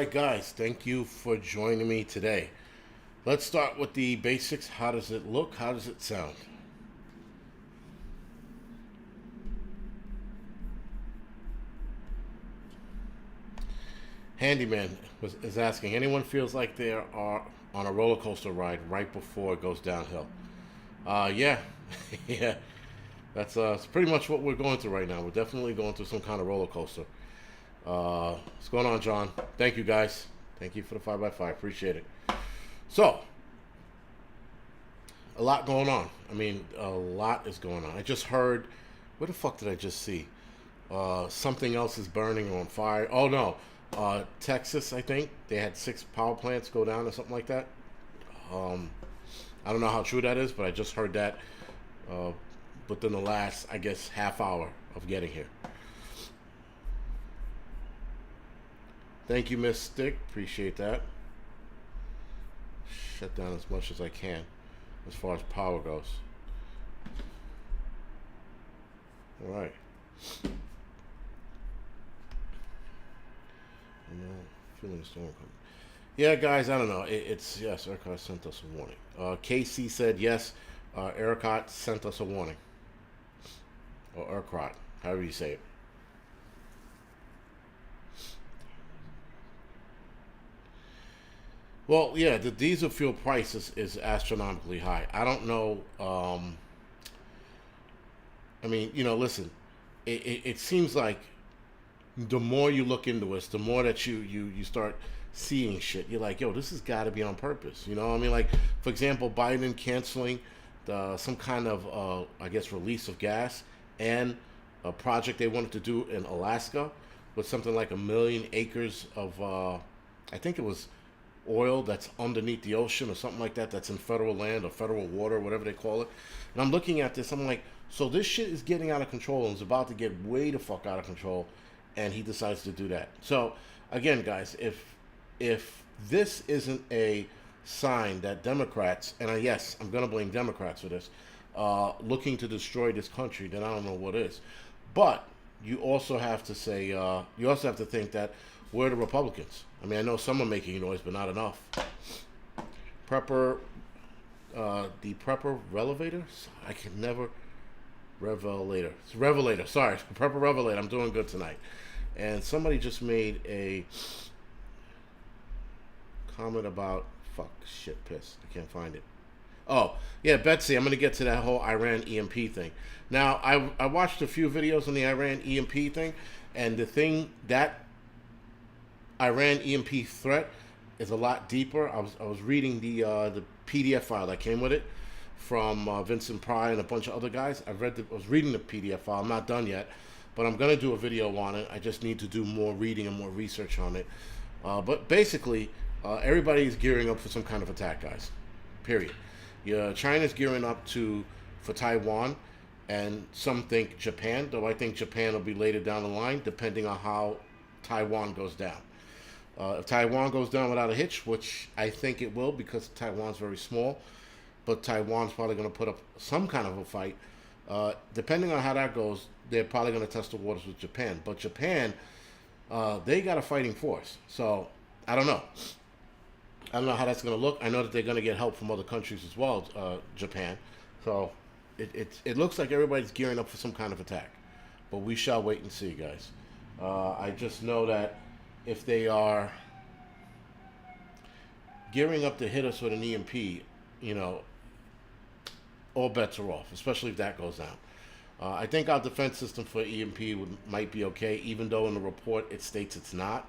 right, guys, thank you for joining me today. Let's start with the basics. How does it look? How does it sound? Handyman is asking, anyone feels like they are on a roller coaster ride right before it goes downhill? Yeah, yeah. That's it's pretty much what we're going through right now. We're definitely going through some kind of roller coaster. What's going on, John? Thank you, guys. Thank you for the 5x5. Appreciate it. So, a lot going on. I mean, a lot is going on. I just heard, where the fuck did I just see? Something else is burning or on fire. Oh, no. Texas, I think. They had 6 power plants go down or something like that. I don't know how true that is, but I just heard that within the last, I guess, half hour of getting here. Thank you, Miss Stick. Appreciate that. Shut down as much as I can as far as power goes. All right. Feeling the storm coming. Yeah, guys, I don't know. It's yes, ERCOT sent us a warning. KC said yes, ERCOT sent us a warning. Or ERCOT, however you say it. Well, yeah, the diesel fuel price is astronomically high. I don't know. I mean, listen, it seems like the more you look into it, the more that you start seeing shit. You're like, yo, this has got to be on purpose. You know what I mean? Like, for example, Biden canceling some kind of, I guess, release of gas and a project they wanted to do in Alaska with something like 1 million acres of, I think it was oil that's underneath the ocean or something like that, that's in federal land or federal water, whatever they call it. And I'm looking at this, I'm like, so this shit is getting out of control and is about to get way the fuck out of control, and he decides to do that. So again, guys, if this isn't a sign that Democrats, and yes, I'm going to blame Democrats for this, looking to destroy this country, then I don't know what is. But you also have to say, you also have to think that we're the Republicans. I mean, I know some are making noise, but not enough. Prepper, the Prepper Revelator? I can never... Revelator. It's Revelator, sorry. Prepper Revelator. I'm doing good tonight. And somebody just made a comment about... Fuck, shit, piss. I can't find it. Oh, yeah, Betsy, I'm going to get to that whole Iran EMP thing. Now, I watched a few videos on the Iran EMP thing, and the thing that Iran EMP threat is a lot deeper. I was reading the PDF file that came with it from Vincent Pry and a bunch of other guys. I was reading the PDF file. I'm not done yet, but I'm gonna do a video on it. I just need to do more reading and more research on it. But basically, everybody is gearing up for some kind of attack, guys. Period. China's gearing up for Taiwan, and some think Japan. Though I think Japan will be later down the line, depending on how Taiwan goes down. If Taiwan goes down without a hitch, which I think it will because Taiwan's very small, but Taiwan's probably going to put up some kind of a fight. Depending on how that goes, they're probably going to test the waters with Japan. But Japan, they got a fighting force. So, I don't know. I don't know how that's going to look. I know that they're going to get help from other countries as well, Japan. So, it looks like everybody's gearing up for some kind of attack. But we shall wait and see, guys. I just know that if they are gearing up to hit us with an EMP, all bets are off, especially if that goes down. I think our defense system for EMP might be okay, even though in the report it states it's not,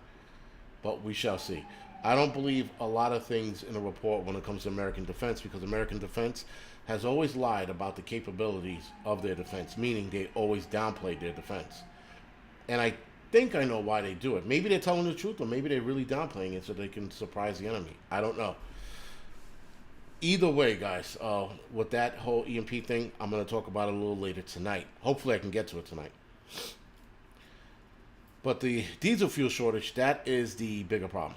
but we shall see. I don't believe a lot of things in the report when it comes to American defense, because American defense has always lied about the capabilities of their defense, meaning they always downplayed their defense. And I think I know why they do it. Maybe they're telling the truth, or maybe they're really downplaying it so they can surprise the enemy. I don't know. Either way, guys, with that whole EMP thing, I'm going to talk about it a little later tonight. Hopefully I can get to it tonight. But the diesel fuel shortage, that is the bigger problem.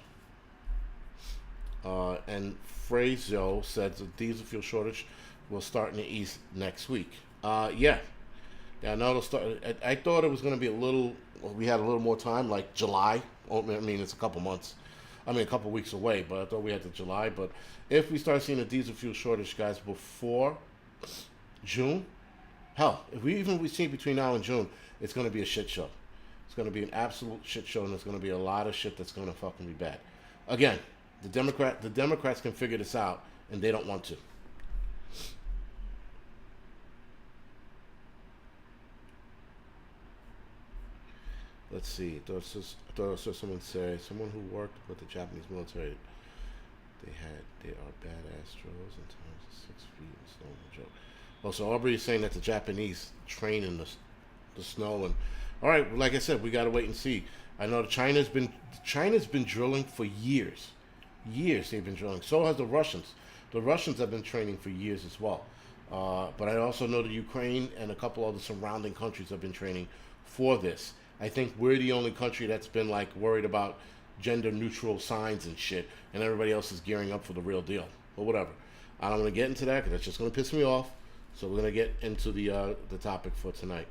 And Frazo says the diesel fuel shortage will start in the East next week. Yeah, I know it'll start. I thought it was going to be we had a little more time, like July. I mean, it's a couple months. I mean, a couple weeks away, but I thought we had to July. But if we start seeing a diesel fuel shortage, guys, before June, hell, if we see between now and June, it's going to be a shit show. It's going to be an absolute shit show, and there's going to be a lot of shit that's going to fucking be bad. Again, the Democrats can figure this out, and they don't want to. Let's see. I thought I saw someone say, someone who worked with the Japanese military, they are badass drills in terms of 6 feet in snow and joke. Oh, so Aubrey is saying that the Japanese train in the snow, and all right, like I said, we got to wait and see. I know China's been drilling for years. They've been drilling. So has the Russians. The Russians have been training for years as well. But I also know the Ukraine and a couple other surrounding countries have been training for this. I think we're the only country that's been like worried about gender neutral signs and shit, and everybody else is gearing up for the real deal. But whatever. I don't want to get into that because that's just going to piss me off. So we're going to get into the topic for tonight.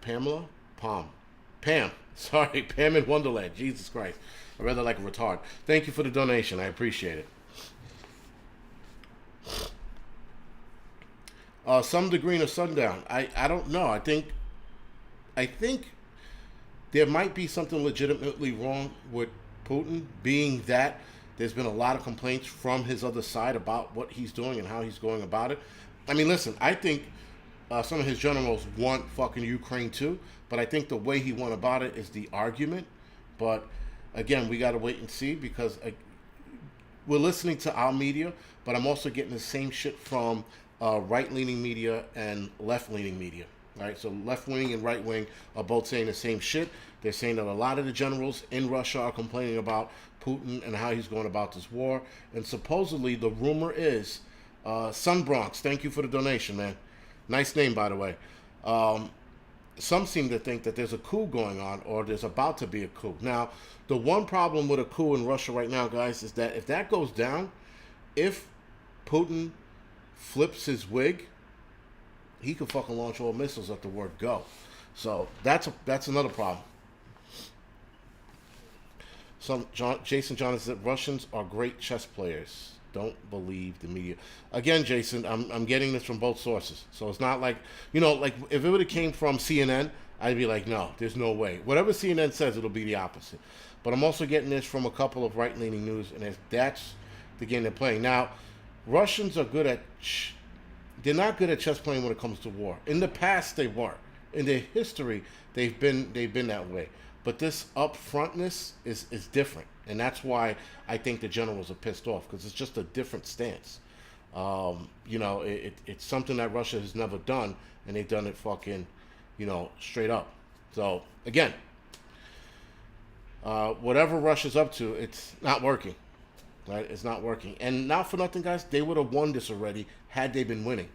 Pam. Sorry, Pam in Wonderland. Jesus Christ. I read that like a retard. Thank you for the donation. I appreciate it. Some degree of sundown. I don't know. I think there might be something legitimately wrong with Putin, being that there's been a lot of complaints from his other side about what he's doing and how he's going about it. I mean, listen, I think some of his generals want fucking Ukraine too, but I think the way he went about it is the argument. But again, we got to wait and see because we're listening to our media, but I'm also getting the same shit from right-leaning media and left-leaning media. Right, so left-wing and right-wing are both saying the same shit. They're saying that a lot of the generals in Russia are complaining about Putin and how he's going about this war. And supposedly the rumor is, Sun Bronx, thank you for the donation, man. Nice name, by the way. Some seem to think that there's a coup going on or there's about to be a coup. Now, the one problem with a coup in Russia right now, guys, is that if that goes down, if Putin flips his wig, he could fucking launch all missiles at the word go. So that's another problem. Jason John said Russians are great chess players. Don't believe the media. Again, Jason, I'm getting this from both sources. So it's not like, like if it would have came from CNN, I'd be like, no, there's no way. Whatever CNN says, it'll be the opposite. But I'm also getting this from a couple of right-leaning news, and that's the game they're playing. Now, Russians are good at they're not good at chess playing when it comes to war. In the past, they were. In their history, they've been that way. But this upfrontness is different, and that's why I think the generals are pissed off because it's just a different stance. It's something that Russia has never done, and they've done it fucking, straight up. So again, whatever Russia's up to, it's not working. Right? It's not working. And not for nothing, guys, they would have won this already had they been winning.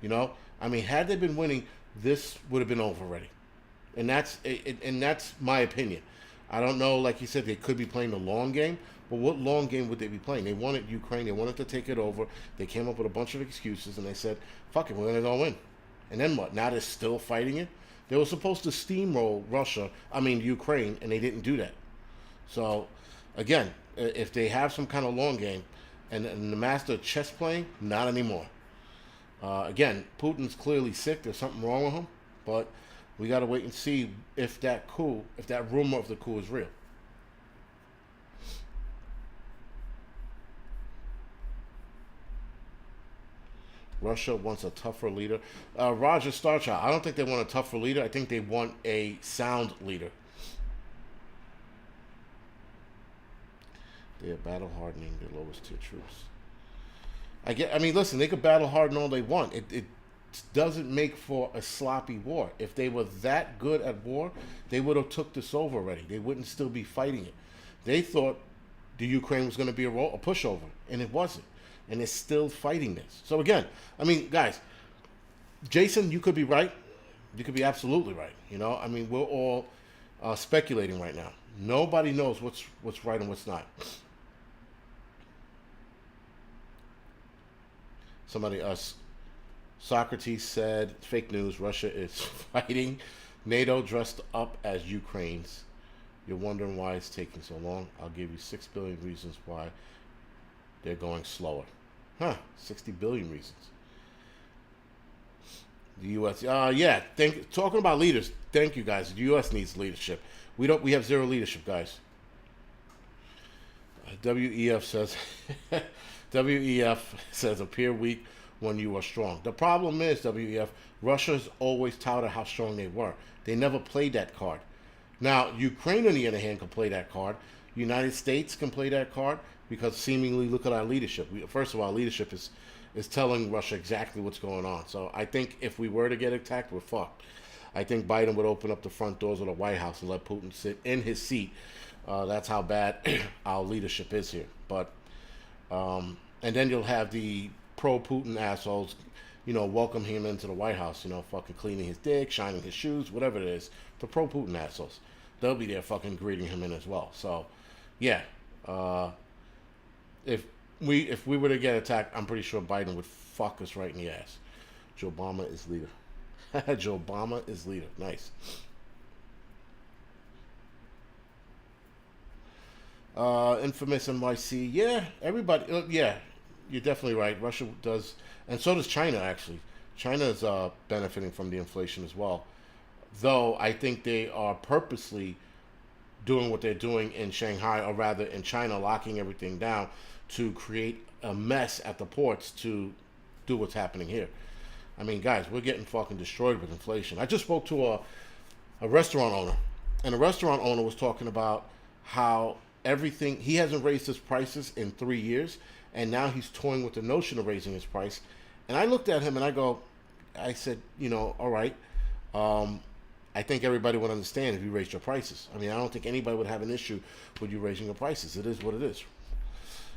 Had they been winning, this would have been over already. And that's my opinion. I don't know, like you said, they could be playing the long game, but what long game would they be playing? They wanted Ukraine, they wanted to take it over. They came up with a bunch of excuses, and they said, fuck it, we're going to go win. And then what? Now they're still fighting it? They were supposed to steamroll Ukraine, and they didn't do that. So, again, if they have some kind of long game and the master of chess playing, not anymore. Again, Putin's clearly sick. There's something wrong with him. But we got to wait and see if that rumor of the coup is real. Russia wants a tougher leader. Roger Starchild, I don't think they want a tougher leader. I think they want a sound leader. They are battle hardening their lowest tier troops. Listen, they could battle harden all they want. It doesn't make for a sloppy war. If they were that good at war, they would have took this over already. They wouldn't still be fighting it. They thought the Ukraine was going to be a pushover, and it wasn't. And they're still fighting this. So again, guys, Jason, you could be right. You could be absolutely right. We're all speculating right now. Nobody knows what's right and what's not. Socrates said, fake news, Russia is fighting NATO dressed up as Ukraine's. You're wondering why it's taking so long. I'll give you 6 billion reasons why they're going slower. 60 billion reasons. The U.S. Yeah. Talking about leaders. Thank you, guys. The U.S. needs leadership. We have zero leadership, guys. WEF says. WEF says appear weak when you are strong. The problem is, WEF, Russia's always touted how strong they were. They never played that card. Now, Ukraine, on the other hand, can play that card. United States can play that card because seemingly, look at our leadership. First of all, our leadership is telling Russia exactly what's going on. So I think if we were to get attacked, we're fucked. I think Biden would open up the front doors of the White House and let Putin sit in his seat. That's how bad our leadership is here. But and then you'll have the pro-Putin assholes, welcome him into the White House, fucking cleaning his dick, shining his shoes, whatever it is. The pro-Putin assholes, they'll be there fucking greeting him in as well. So, yeah, if we were to get attacked, I'm pretty sure Biden would fuck us right in the ass. Joe Obama is leader. Joe Obama is leader. Nice. Infamous NYC. Yeah, everybody. Yeah, you're definitely right. Russia does, and so does China, actually. China is benefiting from the inflation as well. Though I think they are purposely doing what they're doing in Shanghai, or rather in China, locking everything down to create a mess at the ports to do what's happening here. I mean, guys, we're getting fucking destroyed with inflation. I just spoke to a restaurant owner, and the restaurant owner was talking about how everything, he hasn't raised his prices in 3 years, and now he's toying with the notion of raising his price. And I looked at him and I said, all right, I think everybody would understand if you raised your prices. I mean, I don't think anybody would have an issue with you raising your prices. It is what it is.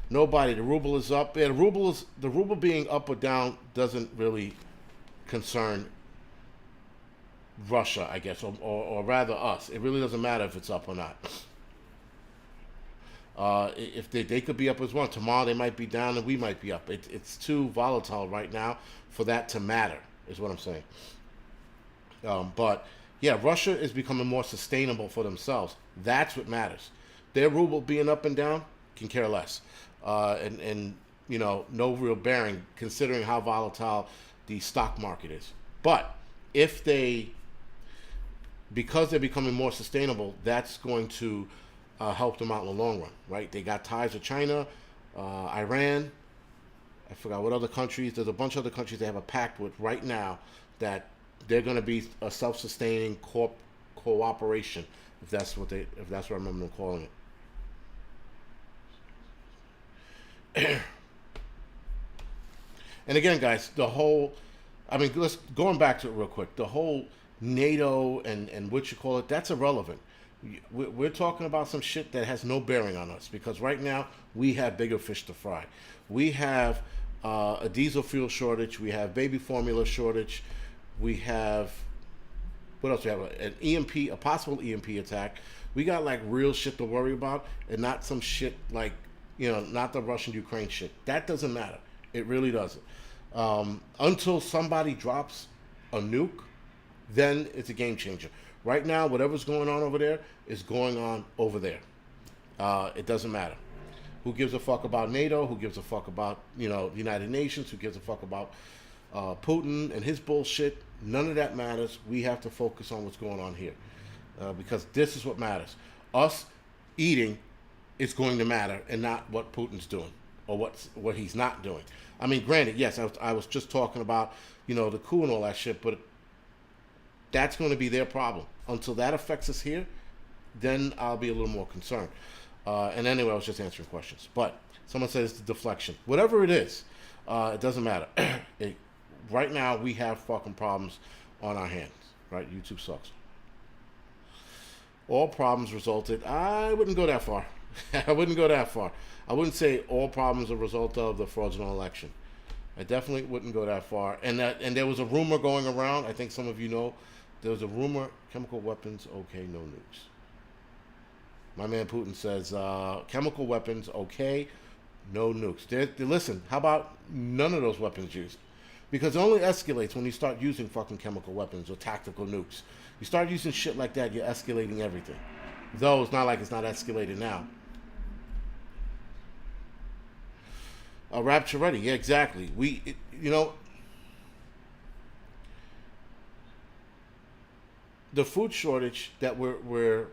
Nobody. The ruble is up. Yeah, the ruble being up or down doesn't really concern Russia, I guess, or rather us. It really doesn't matter if it's up or not. If they could be up as well. Tomorrow they might be down and we might be up. It's too volatile right now for that to matter, is what I'm saying. But yeah, Russia is becoming more sustainable for themselves. That's what matters. Their ruble being up and down can care less. And no real bearing considering how volatile the stock market is. But if because they're becoming more sustainable, that's going to help them out in the long run, right? They got ties with China, Iran, I forgot what other countries. There's a bunch of other countries they have a pact with right now that they're going to be a self-sustaining cooperation, if that's what I remember them calling it. And again, guys, going back to it real quick, the whole NATO and what you call it, that's irrelevant. We're talking about some shit that has no bearing on us because right now we have bigger fish to fry. We have a diesel fuel shortage. We have baby formula shortage. We have, what else? We have an EMP, a possible EMP attack. We got like real shit to worry about and not some shit like, not the Russian-Ukraine shit. That doesn't matter. It really doesn't. Until somebody drops a nuke, then it's a game changer. Right now, whatever's going on over there is going on over there. It doesn't matter. Who gives a fuck about NATO? Who gives a fuck about, the United Nations? Who gives a fuck about Putin and his bullshit? None of that matters. We have to focus on what's going on here. Because this is what matters. Us eating is going to matter and not what Putin's doing or what he's not doing. I mean, granted, yes, I was just talking about, the coup and all that shit, but that's going to be their problem. Until that affects us here, then I'll be a little more concerned. And anyway, I was just answering questions. But someone says it's deflection. Whatever it is, it doesn't matter. Right now, we have fucking problems on our hands. Right? YouTube sucks. All problems resulted. I wouldn't go that far. I wouldn't go that far. I wouldn't say all problems are a result of the fraudulent election. I definitely wouldn't go that far. And there was a rumor going around. I think some of you know. There was a rumor, chemical weapons, okay, no nukes. My man Putin says, chemical weapons, okay, no nukes. Listen, how about none of those weapons used? Because it only escalates when you start using fucking chemical weapons or tactical nukes. You start using shit like that, you're escalating everything. Though it's not like it's not escalated now. Rapture ready, yeah, exactly. The food shortage that we're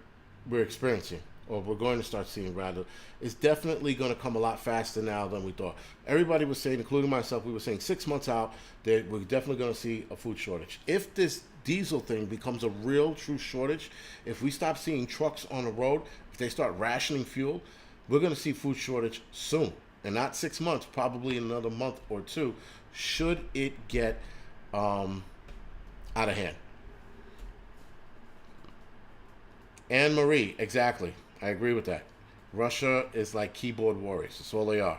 experiencing, or we're going to start seeing rather, is definitely going to come a lot faster now than we thought. Everybody was saying, including myself, we were saying 6 months out that we're definitely going to see a food shortage. If this diesel thing becomes a real, true shortage, if we stop seeing trucks on the road, if they start rationing fuel, we're going to see food shortage soon. And not 6 months, probably another month or two, should it get out of hand. Anne Marie, exactly. I agree with that. Russia is like keyboard warriors. That's all they are.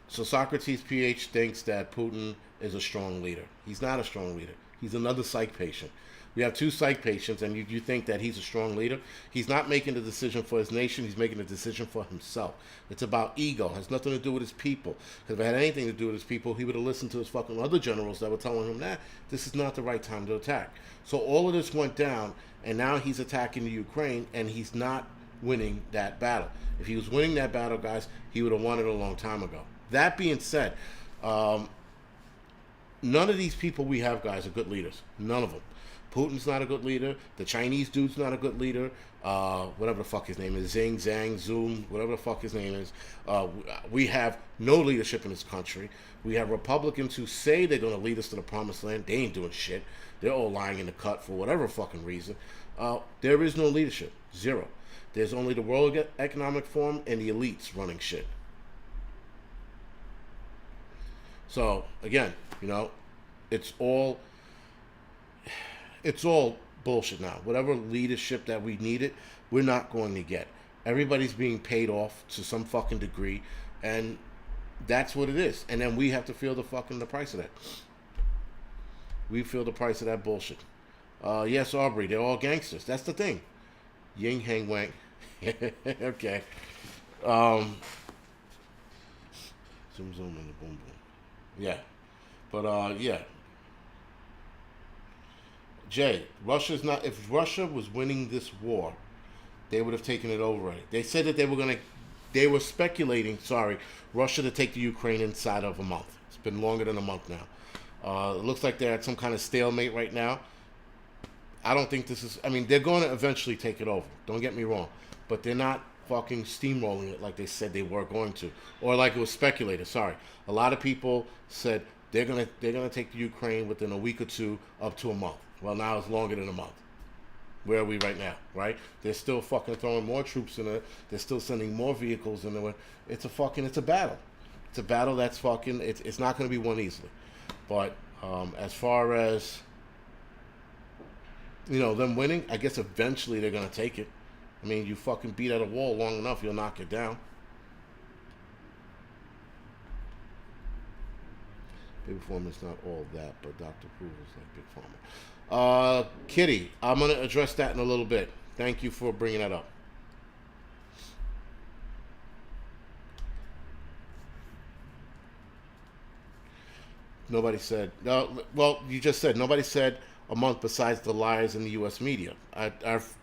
So Socrates PH thinks that Putin is a strong leader. He's not a strong leader. He's another psych patient. We have 2 psych patients, and you think that he's a strong leader. He's not making the decision for his nation. He's making the decision for himself. It's about ego. It has nothing to do with his people. Because if it had anything to do with his people, he would have listened to his fucking other generals that were telling him that this is not the right time to attack. So all of this went down, and now he's attacking the Ukraine, and he's not winning that battle. If he was winning that battle, guys, he would have won it a long time ago. That being said, none of these people we have, guys, are good leaders. None of them. Putin's not a good leader. The Chinese dude's not a good leader. Whatever the fuck his name is. Zing, Zhang, Zoom, whatever the fuck his name is. We have no leadership in this country. We have Republicans who say they're going to lead us to the promised land. They ain't doing shit. They're all lying in the cut for whatever fucking reason. There is no leadership. Zero. There's only the World Economic Forum and the elites running shit. So, again, it's all bullshit now. Whatever leadership that we needed, we're not going to get. Everybody's being paid off to some fucking degree, and that's what it is. And then we have to feel the price of that. We feel the price of that bullshit. Yes, Aubrey, they're all gangsters. That's the thing. Ying, hang, wang. Okay. Zoom, zoom, and the boom, boom. Yeah. But, yeah. Jay, Russia's not. If Russia was winning this war, they would have taken it over already. They said that they were speculating, Russia to take the Ukraine inside of a month. It's been longer than a month now. It looks like they're at some kind of stalemate right now. I don't think this is, they're going to eventually take it over. Don't get me wrong. But they're not fucking steamrolling it like they said they were going to. Or like it was speculated, A lot of people said they're gonna take the Ukraine within a week or two up to a month. Well, now it's longer than a month. Where are we right now, right? They're still fucking throwing more troops in it. They're still sending more vehicles in there. It's a battle. It's a battle that's fucking, it's not going to be won easily. But as far as, them winning, I guess eventually they're going to take it. You fucking beat at a wall long enough, you'll knock it down. Big Pharma is not all that, but Dr. Proof is like Big Pharma. Kitty, I'm going to address that in a little bit. Thank you for bringing that up. Nobody said, you just said, nobody said a month besides the liars in the U.S. media.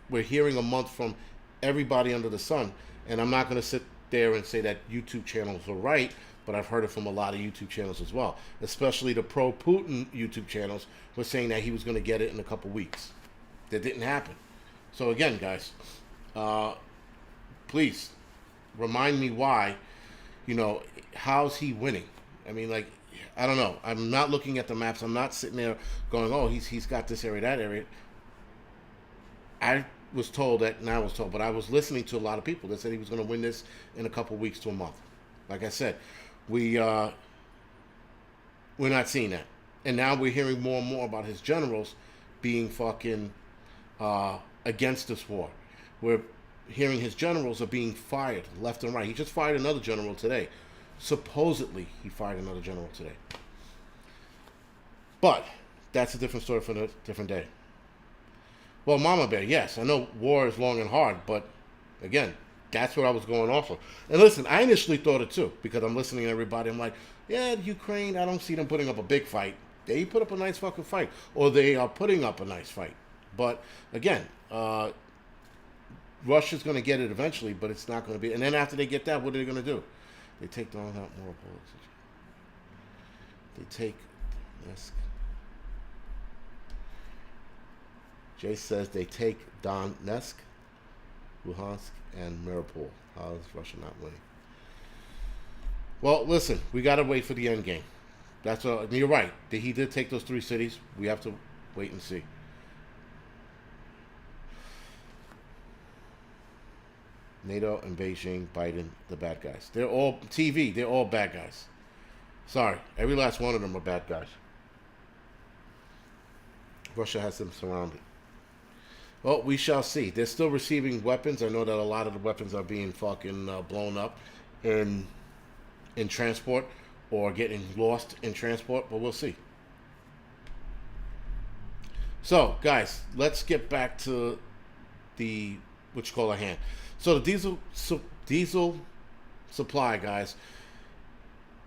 We're hearing a month from everybody under the sun, and I'm not going to sit there and say that YouTube channels are right, but I've heard it from a lot of YouTube channels as well, especially the pro-Putin YouTube channels were saying that he was going to get it in a couple weeks. That didn't happen. So again, guys, please remind me why, how's he winning? I don't know. I'm not looking at the maps. I'm not sitting there going, oh, he's got this area, that area. I was told, but I was listening to a lot of people that said he was going to win this in a couple weeks to a month. Like I said, we're not seeing that. And now we're hearing more and more about his generals being fucking against this war. We're hearing his generals are being fired left and right. He just fired another general today. Supposedly, he fired another general today. But that's a different story for a different day. Well, Mama Bear, yes, I know war is long and hard, but Again, that's what I was going off of. And listen, I initially thought it too, because I'm listening to everybody. I'm like, yeah, Ukraine, I don't see them putting up a big fight. They put up a nice fucking fight. Or they are putting up a nice fight. But again, Russia's going to get it eventually, but it's not going to be. And then after they get that, what are they going to do? They take down that more bullets. They take this. Jay says they take Donetsk, Luhansk, and Mariupol. How is Russia not winning? Well, listen, we got to wait for the end game. That's you're right. He did take those 3 cities. We have to wait and see. NATO and Beijing, Biden, the bad guys. They're all TV. They're all bad guys. Sorry, every last one of them are bad guys. Russia has them surrounded. Well, we shall see. They're still receiving weapons. I know that a lot of the weapons are being fucking blown up in transport or getting lost in transport, but we'll see. So, guys, let's get back to the what you call a hand. So the diesel supply, guys,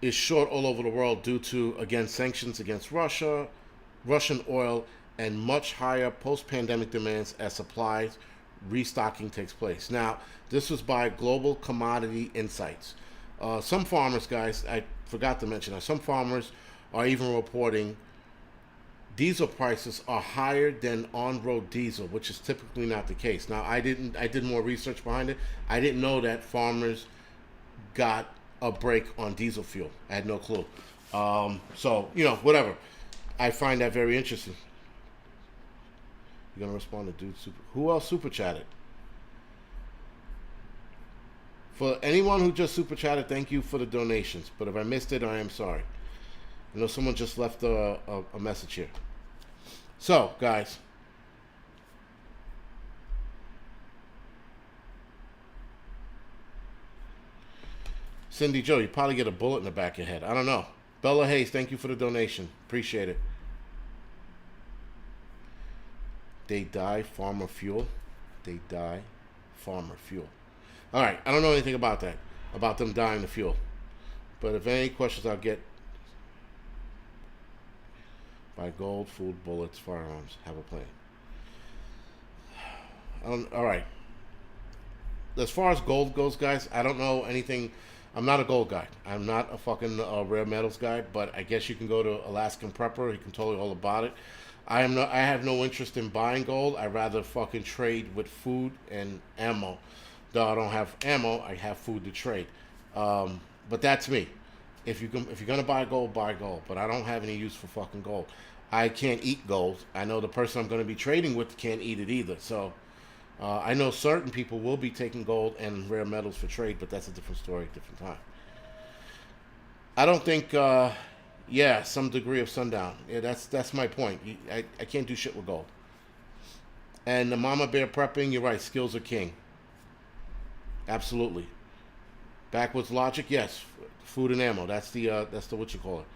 is short all over the world due to, again, sanctions against Russia, Russian oil, and much higher post-pandemic demands as supplies restocking takes place. Now, this was by Global Commodity Insights. Some farmers, guys, I forgot to mention that, some farmers are even reporting diesel prices are higher than on-road diesel, which is typically not the case. Now, I did more research behind it. I didn't know that farmers got a break on diesel fuel. I had no clue. So, whatever. I find that very interesting. You're going to respond to dude super. Who else super chatted? For anyone who just super chatted, thank you for the donations. But if I missed it, I am sorry. I know someone just left a message here. So, guys. Cindy Joe, you probably get a bullet in the back of your head. I don't know. Bella Hayes, thank you for the donation. Appreciate it. They die farmer fuel. They die farmer fuel. All right. I don't know anything about that. About them dying the fuel. But if any questions, I'll get. Buy gold, food, bullets, firearms. Have a plan. All right. As far as gold goes, guys, I don't know anything. I'm not a gold guy. I'm not a fucking rare metals guy. But I guess you can go to Angryprepper. He can tell you all about it. I have no interest in buying gold. I'd rather fucking trade with food and ammo. Though I don't have ammo, I have food to trade. But that's me. If you're gonna buy gold, buy gold. But I don't have any use for fucking gold. I can't eat gold. I know the person I'm gonna be trading with can't eat it either. So I know certain people will be taking gold and rare metals for trade, but that's a different story, different time. I don't think. Some degree of sundown. Yeah, that's my point. I can't do shit with gold. And the mama bear prepping, you're right. Skills are king. Absolutely. Backwards logic, yes. Food and ammo. That's the what you call it.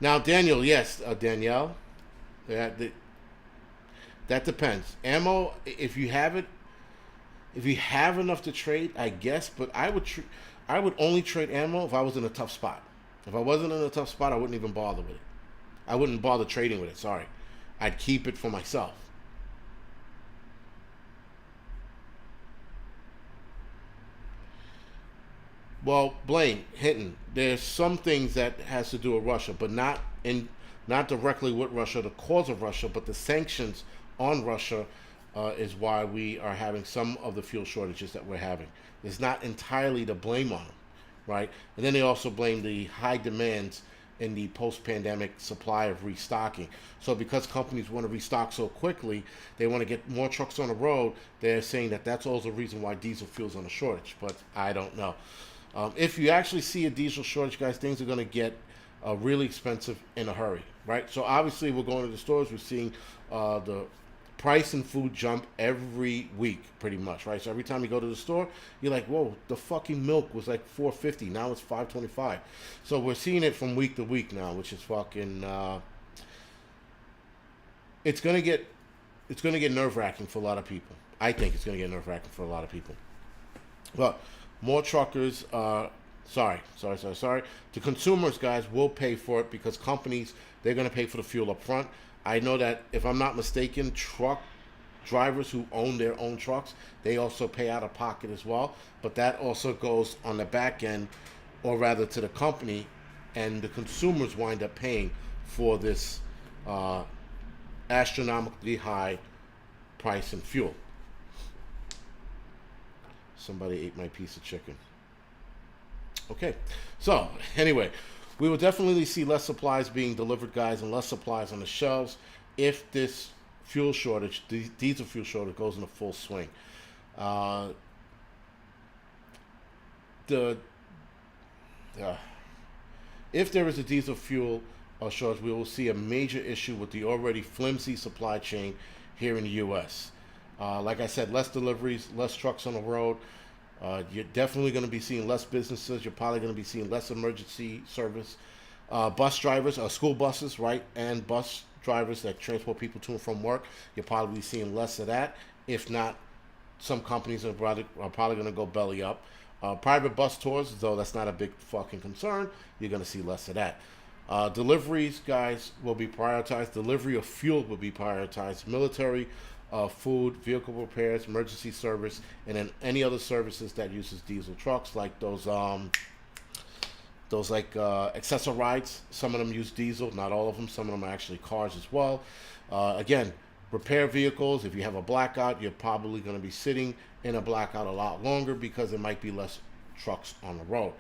Now, Daniel, yes, Danielle. That depends. Ammo, if you have it, if you have enough to trade, I guess. But I would only trade ammo if I was in a tough spot. If I wasn't in a tough spot, I wouldn't even bother with it. I wouldn't bother trading with it, sorry. I'd keep it for myself. Well, Blaine, Hinton, there's some things that has to do with Russia, but not directly with Russia, the cause of Russia, but the sanctions on Russia is why we are having some of the fuel shortages that we're having. It's not entirely to blame on them. Right? And then they also blame the high demands in the post-pandemic supply of restocking. So because companies want to restock so quickly, they want to get more trucks on the road, they're saying that that's also the reason why diesel fuel's on a shortage. But I don't know. If you actually see a diesel shortage, guys, things are going to get really expensive in a hurry. Right? So obviously we're going to the stores, we're seeing the price in food jump every week, pretty much, right? So every time you go to the store, you're like, whoa, the fucking milk was like $4.50, now it's $5.25. So we're seeing it from week to week now, which is fucking. It's gonna get nerve-wracking for a lot of people. I think it's gonna get nerve-wracking for a lot of people. But more truckers, sorry. The consumers, guys, will pay for it because companies, they're going to pay for the fuel up front. I know that, if I'm not mistaken, truck drivers who own their own trucks, they also pay out of pocket as well. But that also goes on the back end, or rather to the company, and the consumers wind up paying for this uh, astronomically high price in fuel. Somebody ate my piece of chicken. Okay, so anyway, we will definitely see less supplies being delivered, guys, and less supplies on the shelves if this fuel shortage, diesel fuel shortage, goes into full swing. Uh, the If there is a diesel fuel shortage, we will see a major issue with the already flimsy supply chain here in the U.S. Like I said, less deliveries, less trucks on the road. You're definitely going to be seeing less businesses. You're probably going to be seeing less emergency service. Bus drivers, school buses, right, and bus drivers that transport people to and from work. You're probably seeing less of that. If not, some companies are probably going to go belly up. Private bus tours, though that's not a big fucking concern, you're going to see less of that. Deliveries, guys, will be prioritized. Delivery of fuel will be prioritized. Military, food, vehicle repairs, emergency service, and then any other services that uses diesel trucks, like those accessor rides. Some of them use diesel, not all of them. Some of them are actually cars as well. Again, repair vehicles. If you have a blackout, you're probably going to be sitting in a blackout a lot longer because there might be less trucks on the road.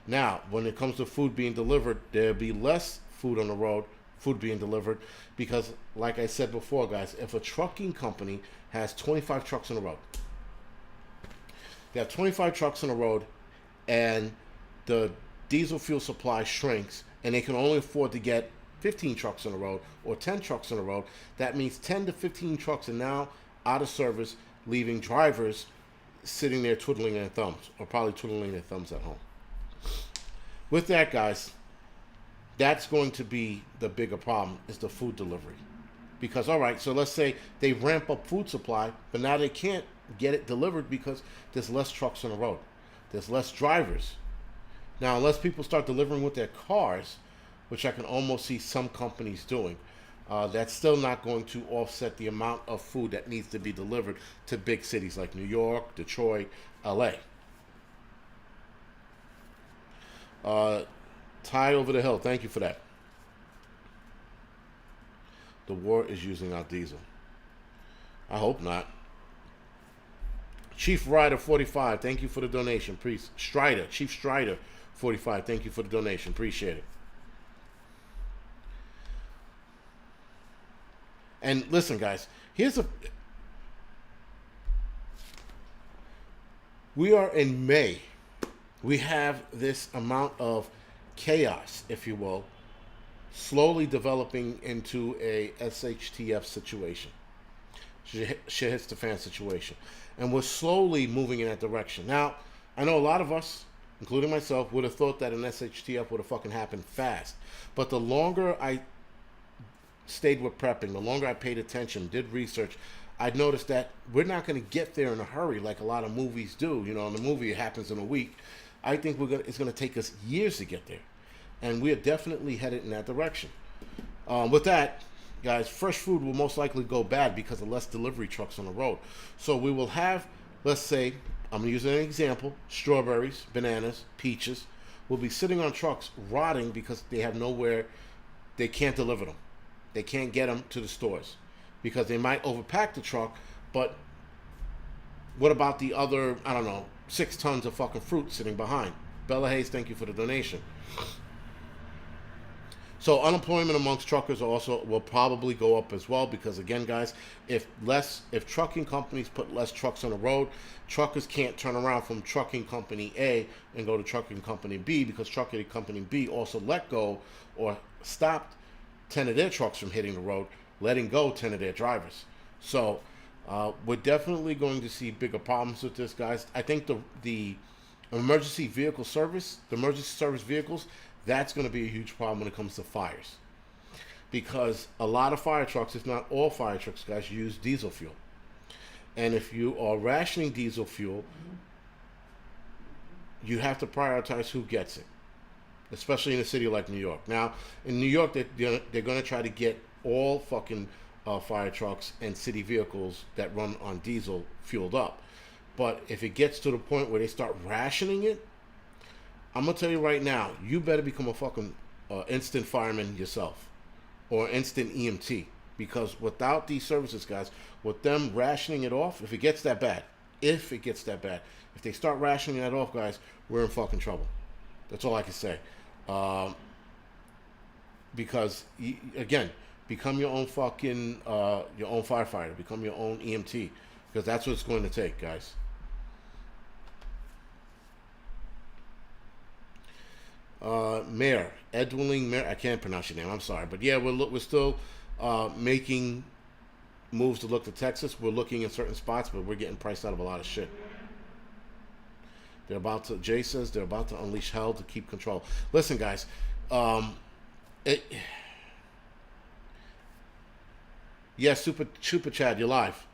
Now, when it comes to food being delivered, there'll be less food on the road, food being delivered, because like I said before, guys, if a trucking company has 25 trucks on the road, they have 25 trucks on the road, and the diesel fuel supply shrinks, and they can only afford to get 15 trucks on the road or 10 trucks on the road, that means 10 to 15 trucks are now out of service, leaving drivers sitting there twiddling their thumbs, or probably twiddling their thumbs at home. With that, guys, that's going to be the bigger problem, is the food delivery. Because, all right, so let's say they ramp up food supply, but now they can't get it delivered because there's less trucks on the road. There's less drivers. Now, unless people start delivering with their cars, which I can almost see some companies doing, that's still not going to offset the amount of food that needs to be delivered to big cities like New York, Detroit, LA. Tie over the hill, thank you for that. The war is using our diesel. I hope not. Chief Rider 45, thank you for the donation. Please, Chief Strider 45, thank you for the donation. Appreciate it. And listen, guys, we are in May. We have this amount of chaos, if you will, slowly developing into a SHTF situation. Shit hits the fan situation. And we're slowly moving in that direction. Now, I know a lot of us, including myself, would have thought that an SHTF would have fucking happened fast. But the longer I stayed with prepping, the longer I paid attention, did research, I'd noticed that we're not going to get there in a hurry like a lot of movies do. You know, in the movie it happens in a week. I think it's going to take us years to get there. And we are definitely headed in that direction. With that, guys, fresh food will most likely go bad because of less delivery trucks on the road. So we will have, let's say, I'm going to use an example, strawberries, bananas, peaches will be sitting on trucks rotting because they have nowhere, they can't deliver them. They can't get them to the stores because they might overpack the truck, but what about the other, 6 tons of fucking fruit sitting behind? Bella Hayes, thank you for the donation. So unemployment amongst truckers also will probably go up as well because, again, guys, if trucking companies put less trucks on the road, truckers can't turn around from trucking company A and go to trucking company B because trucking company B also let go or stopped 10 of their trucks from hitting the road, letting go 10 of their drivers. So we're definitely going to see bigger problems with this, guys. I think the emergency vehicle service, the emergency service vehicles, that's going to be a huge problem when it comes to fires. Because a lot of fire trucks, if not all fire trucks, guys, use diesel fuel. And if you are rationing diesel fuel, you have to prioritize who gets it, especially in a city like New York. Now, in New York, they're going to try to get all fucking fire trucks and city vehicles that run on diesel fueled up. But if it gets to the point where they start rationing it, I'm going to tell you right now, you better become a fucking instant fireman yourself or instant EMT. Because without these services, guys, with them rationing it off, if it gets that bad, if they start rationing that off, guys, we're in fucking trouble. That's all I can say. Because, again, become your own fucking, your own firefighter. Become your own EMT. Because that's what it's going to take, guys. Mayor, Edwin Mayor, I can't pronounce your name, I'm sorry. But yeah, we're still making moves to look to Texas. We're looking in certain spots, but we're getting priced out of a lot of shit. Jay says they're about to unleash hell to keep control. Listen, guys, yeah, super Chad, you're live.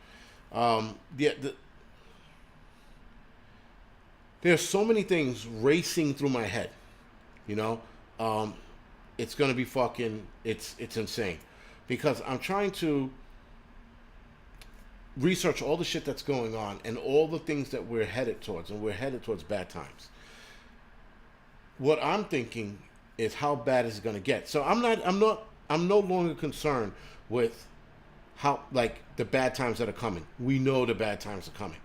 There's so many things racing through my head, you know. It's gonna be fucking, it's insane, because I'm trying to research all the shit that's going on and all the things that we're headed towards, and we're headed towards bad times. What I'm thinking is how bad is it going to get. So I'm no longer concerned with how, like, the bad times that are coming. We know the bad times are coming,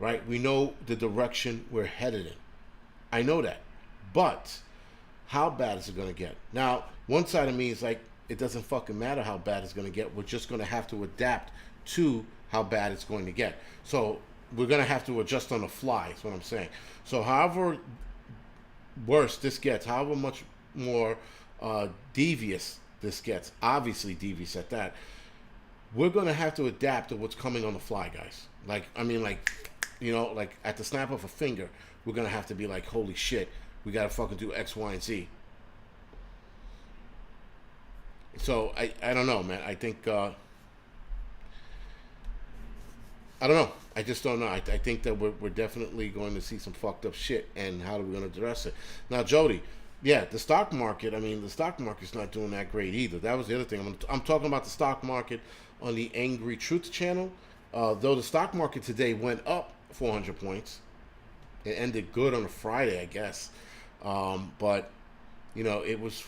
right? We know the direction we're headed in. I know that. But how bad is it going to get? Now, one side of me is like, it doesn't fucking matter how bad it's going to get. We're just going to have to adapt to how bad it's going to get. So we're going to have to adjust on the fly, is what I'm saying. So however worse this gets, however much more devious this gets, obviously devious at that, we're going to have to adapt to what's coming on the fly, guys. Like, I mean, like, you know, like at the snap of a finger, we're going to have to be like, holy shit, we got to fucking do X, Y, and Z. So I don't know, man. I think... I don't know. I just don't know. I think that we're definitely going to see some fucked up shit, and how are we going to address it? Now, Jody, yeah, the stock market, I mean, the stock market's not doing that great either. That was the other thing. I'm talking about the stock market on the Angry Truth channel. Though the stock market today went up 400 points. It ended good on a Friday, I guess. But, you know, it was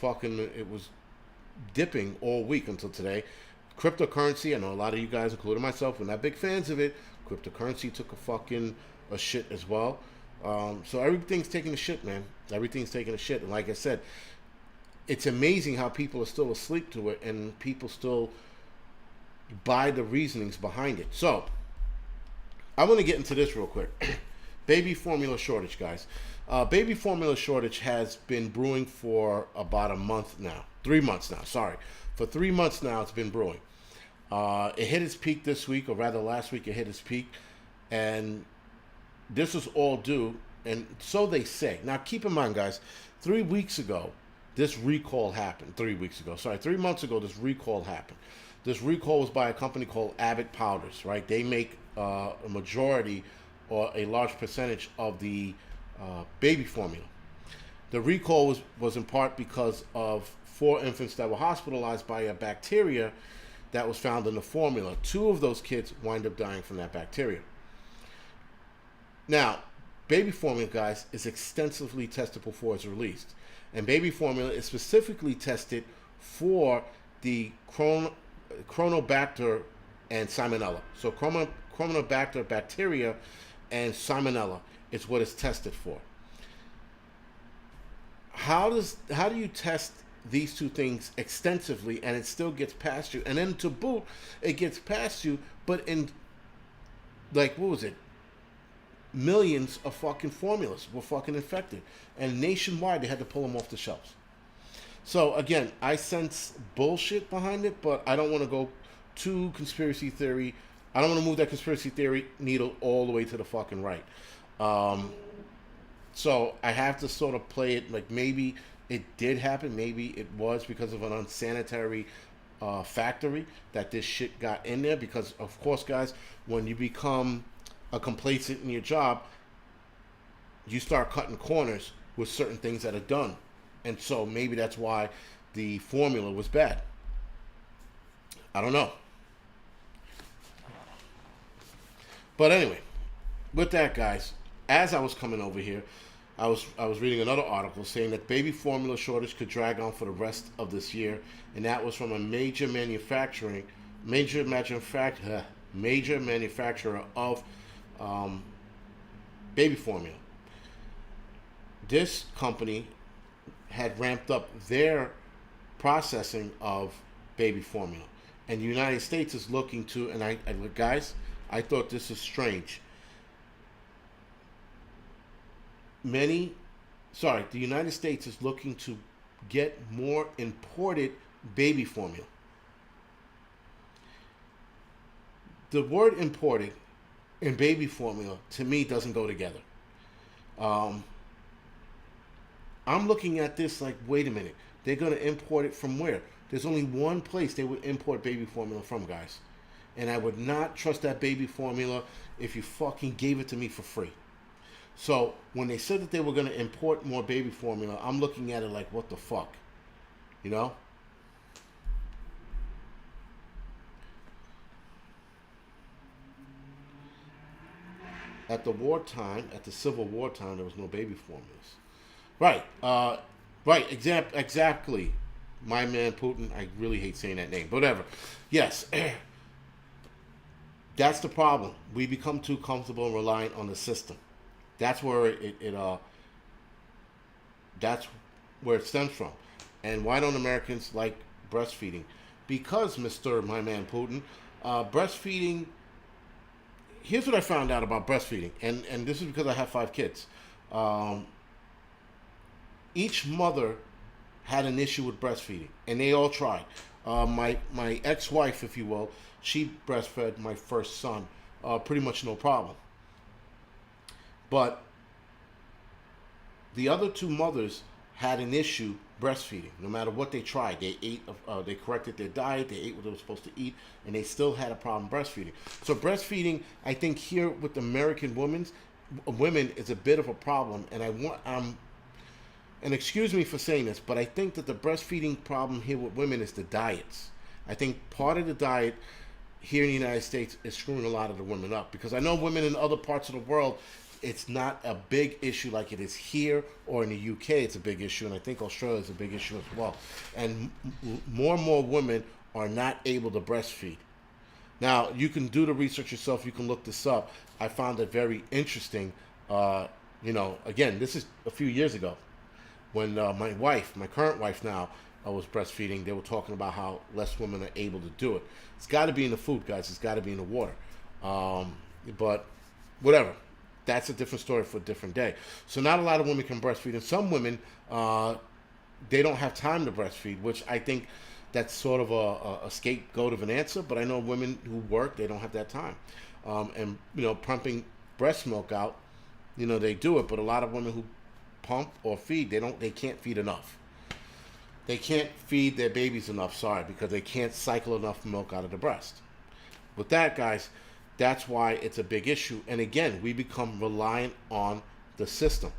dipping all week until today. Cryptocurrency, I know a lot of you guys, including myself, we're not big fans of it. Cryptocurrency took a shit as well. So everything's taking a shit, man. Everything's taking a shit. And like I said, it's amazing how people are still asleep to it, and people still buy the reasonings behind it. So I want to get into this real quick. Baby formula shortage, guys. Baby formula shortage has been brewing for about a month now. 3 months now, sorry. For 3 months now, it's been brewing. It hit its peak this week, or rather last week it hit its peak. And this is all due, and so they say. Now, keep in mind, guys, 3 weeks ago, this recall happened. 3 weeks ago. Sorry, 3 months ago, this recall happened. This recall was by a company called Abbott Powders, right? They make a majority or a large percentage of the baby formula. The recall was in part because of 4 infants that were hospitalized by a bacteria that was found in the formula. 2 of those kids wind up dying from that bacteria. Now, baby formula, guys, is extensively tested before it's released. And baby formula is specifically tested for the Chronobacter and Salmonella. So Chronobacter bacteria and Salmonella is what it's tested for. How do you test these 2 things extensively and it still gets past you? And then to boot, it gets past you, but in, like, what was it? Millions of fucking formulas were fucking infected. And nationwide, they had to pull them off the shelves. So, again, I sense bullshit behind it, but I don't want to go too conspiracy theory. I don't want to move that conspiracy theory needle all the way to the fucking right. So I have to sort of play it like maybe it did happen. Maybe it was because of an unsanitary factory that this shit got in there. Because, of course, guys, when you become a complacent in your job, you start cutting corners with certain things that are done. And so maybe that's why the formula was bad. I don't know. But anyway, with that, guys, as I was coming over here, I was reading another article saying that baby formula shortage could drag on for the rest of this year, and that was from a major manufacturer of baby formula. This company had ramped up their processing of baby formula, and the United States is looking to. And guys, I thought this is strange. The United States is looking to get more imported baby formula. The word imported and baby formula, to me, doesn't go together. I'm looking at this like, wait a minute. They're going to import it from where? There's only one place they would import baby formula from, guys. And I would not trust that baby formula if you fucking gave it to me for free. So when they said that they were going to import more baby formula, I'm looking at it like, what the fuck? You know? At the Civil War time, there was no baby formulas. Right. Exactly. My man Putin. I really hate saying that name. But whatever. Yes. That's the problem. We become too comfortable and reliant on the system. That's where that's where it stems from. And why don't Americans like breastfeeding? Because, Mr. My man Putin, breastfeeding. Here's what I found out about breastfeeding, and this is because I have 5 kids. Each mother had an issue with breastfeeding, and they all tried. My ex-wife, if you will, she breastfed my first son, pretty much no problem. But the other 2 mothers had an issue breastfeeding. No matter what they tried, they ate. They corrected their diet. They ate what they were supposed to eat, and they still had a problem breastfeeding. So breastfeeding, I think, here with American women is a bit of a problem. And and excuse me for saying this, but I think that the breastfeeding problem here with women is the diets. I think part of the diet here in the United States is screwing a lot of the women up, because I know women in other parts of the world, it's not a big issue like it is here, or in the UK it's a big issue, and I think Australia is a big issue as well. And more and more women are not able to breastfeed. Now, you can do the research yourself. You can look this up. I found it very interesting. Again, this is a few years ago when my current wife now, was breastfeeding. They were talking about how less women are able to do it. It's got to be in the food, guys. It's got to be in the water. But whatever. That's a different story for a different day. So not a lot of women can breastfeed. And some women, they don't have time to breastfeed, which I think that's sort of a scapegoat of an answer. But I know women who work, they don't have that time. Pumping breast milk out, they do it. But a lot of women who pump or feed, they can't feed enough. They can't feed their babies enough, because they can't cycle enough milk out of the breast. With that, guys, that's why it's a big issue. And again, we become reliant on the system.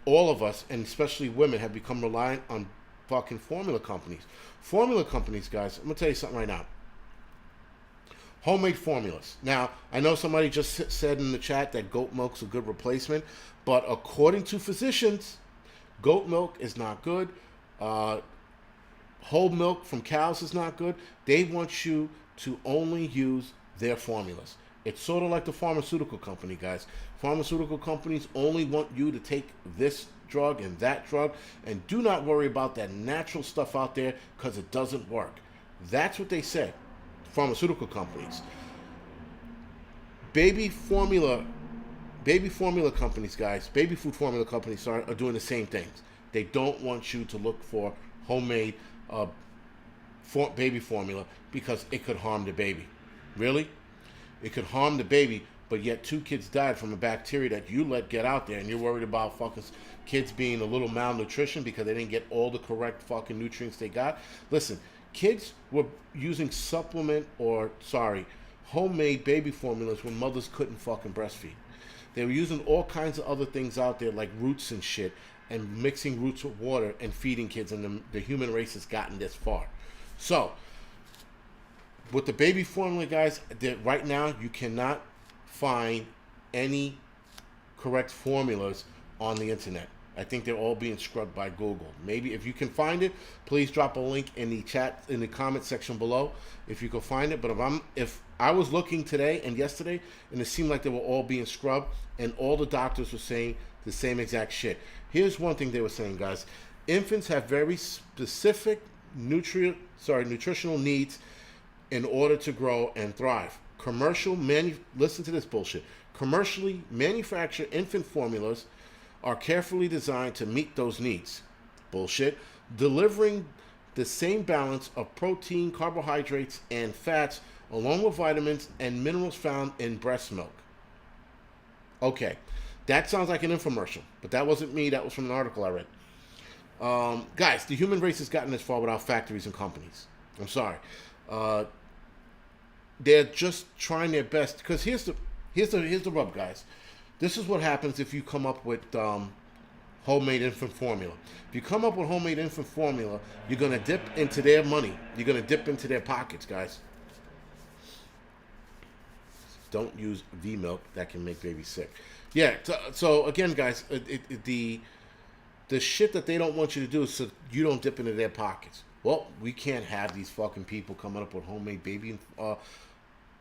All of us, and especially women, have become reliant on fucking formula companies. Formula companies, guys, I'm going to tell you something right now. Homemade formulas. Now, I know somebody just said in the chat that goat milk's a good replacement, but according to physicians, goat milk is not good. Whole milk from cows is not good. They want you to only use their formulas. It's sort of like the pharmaceutical company, guys. Pharmaceutical companies only want you to take this drug and that drug, and do not worry about that natural stuff out there, because it doesn't work. That's what they say, pharmaceutical companies. Baby formula companies, guys, baby food formula companies are doing the same things. They don't want you to look for homemade baby formula, because it could harm the baby. Really? It could harm the baby, but yet 2 kids died from a bacteria that you let get out there, and you're worried about fucking kids being a little malnutrition because they didn't get all the correct fucking nutrients they got. Listen, kids were using homemade baby formulas when mothers couldn't fucking breastfeed. They were using all kinds of other things out there like roots and shit, and mixing roots with water and feeding kids, and the human race has gotten this far. So with the baby formula, guys, right now you cannot find any correct formulas on the internet. I think they're all being scrubbed by Google. Maybe if you can find it, please drop a link in the chat, in the comment section below, if you can find it. But if I was looking today and yesterday, and it seemed like they were all being scrubbed, and all the doctors were saying the same exact shit. Here's one thing they were saying, guys. Infants have very specific nutritional needs in order to grow and thrive. Listen to this bullshit. Commercially manufactured infant formulas are carefully designed to meet those needs. Bullshit. Delivering the same balance of protein, carbohydrates, and fats, along with vitamins and minerals found in breast milk. Okay, that sounds like an infomercial, but that wasn't me. That was from an article I read. Guys, the human race has gotten this far without factories and companies. I'm sorry. They're just trying their best, because here's the rub, guys. This is what happens if you come up with homemade infant formula. If you come up with homemade infant formula, you're going to dip into their money. You're going to dip into their pockets, guys. Don't use V milk. That can make babies sick. Yeah, so again, guys, the shit that they don't want you to do is so you don't dip into their pockets. Well, we can't have these fucking people coming up with homemade baby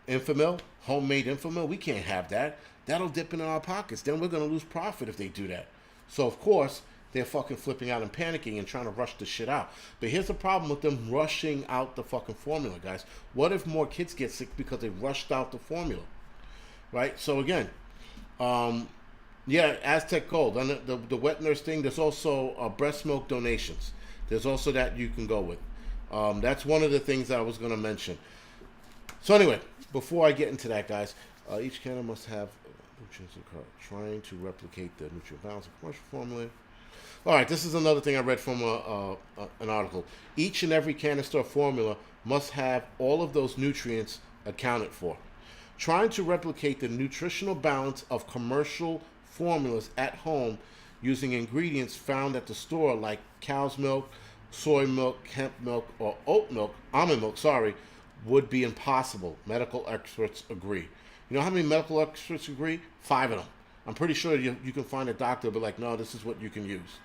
infant homemade infant milk. We can't have that. That'll dip into our pockets. Then we're going to lose profit if they do that. So, of course, they're fucking flipping out and panicking and trying to rush the shit out. But here's the problem with them rushing out the fucking formula, guys. What if more kids get sick because they rushed out the formula? Right? So, again, yeah, Aztec Gold. And the wet nurse thing, there's also breast milk donations. There's also that you can go with. That's one of the things I was going to mention. So, anyway, before I get into that, guys, each canner must have nutrients trying to replicate the nutrient balance of commercial formula. All right, this is another thing I read from an article. Each and every canister of formula must have all of those nutrients accounted for. Trying to replicate the nutritional balance of commercial formulas at home using ingredients found at the store like cow's milk, soy milk, hemp milk, or almond milk, would be impossible. Medical experts agree. You know how many medical experts agree? 5 of them. I'm pretty sure you can find a doctor but like, no, this is what you can use.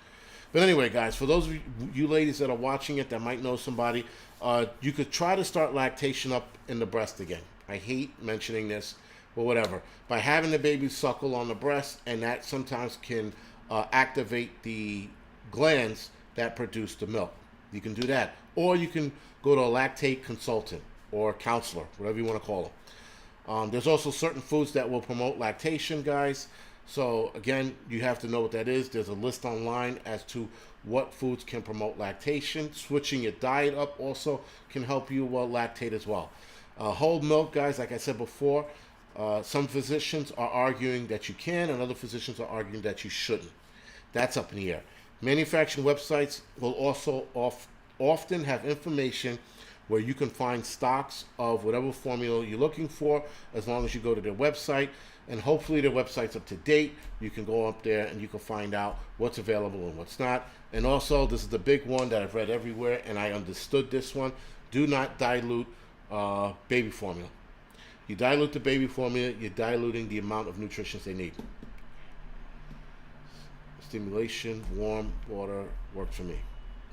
But anyway, guys, for those of you ladies that are watching it that might know somebody, you could try to start lactation up in the breast again. I hate mentioning this, but whatever. By having the baby suckle on the breast, and that sometimes can activate the glands that produce the milk. You can do that. Or you can go to a lactate consultant or counselor, whatever you want to call them. There's also certain foods that will promote lactation, guys. So, again, you have to know what that is. There's a list online as to what foods can promote lactation. Switching your diet up also can help you lactate as well. Whole milk, guys, like I said before, some physicians are arguing that you can, and other physicians are arguing that you shouldn't. That's up in the air. Manufacturing websites will also often have information where you can find stocks of whatever formula you're looking for, as long as you go to their website. And hopefully their website's up to date. You can go up there and you can find out what's available and what's not. And also, this is the big one that I've read everywhere, and I understood this one. Do not dilute baby formula. You dilute the baby formula, you're diluting the amount of nutrition they need. Stimulation, warm water worked for me.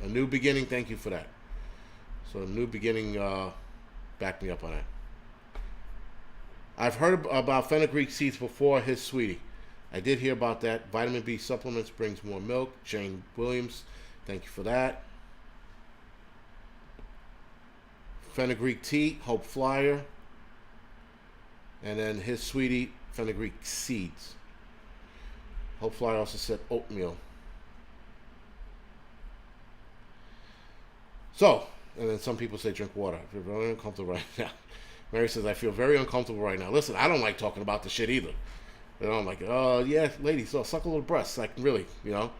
A new beginning, thank you for that. So a new beginning, back me up on that. I've heard about fenugreek seeds before, his sweetie. I did hear about that. Vitamin B supplements brings more milk. Jane Williams, thank you for that. Fenugreek tea, Hope Flyer. And then his sweetie, fenugreek seeds. Hope Flyer also said oatmeal. So, and then some people say drink water. I feel very uncomfortable right now. Mary says, I feel very uncomfortable right now. Listen, I don't like talking about the shit either. You know, I'm like, yeah, ladies, so suck a little breasts. Like, really, you know.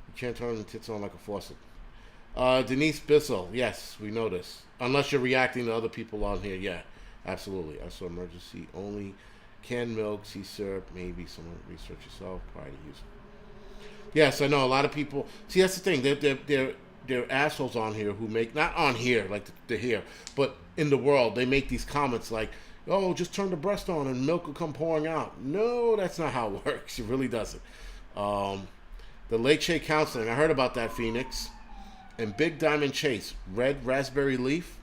You can't turn the tits on like a faucet. Denise Bissell, yes, we know this. Unless you're reacting to other people on here, yeah, absolutely. I saw emergency only Canned milk, sea syrup, maybe someone research yourself prior to use. Yes, I know a lot of people. See, that's the thing. They're assholes on here who make, not on here like they're here, but in the world they make these comments like, "Oh, just turn the breast on and milk will come pouring out." No, that's not how it works. It really doesn't. The Lake Shade Counseling. I heard about that, Phoenix. And Big Diamond Chase, red raspberry leaf.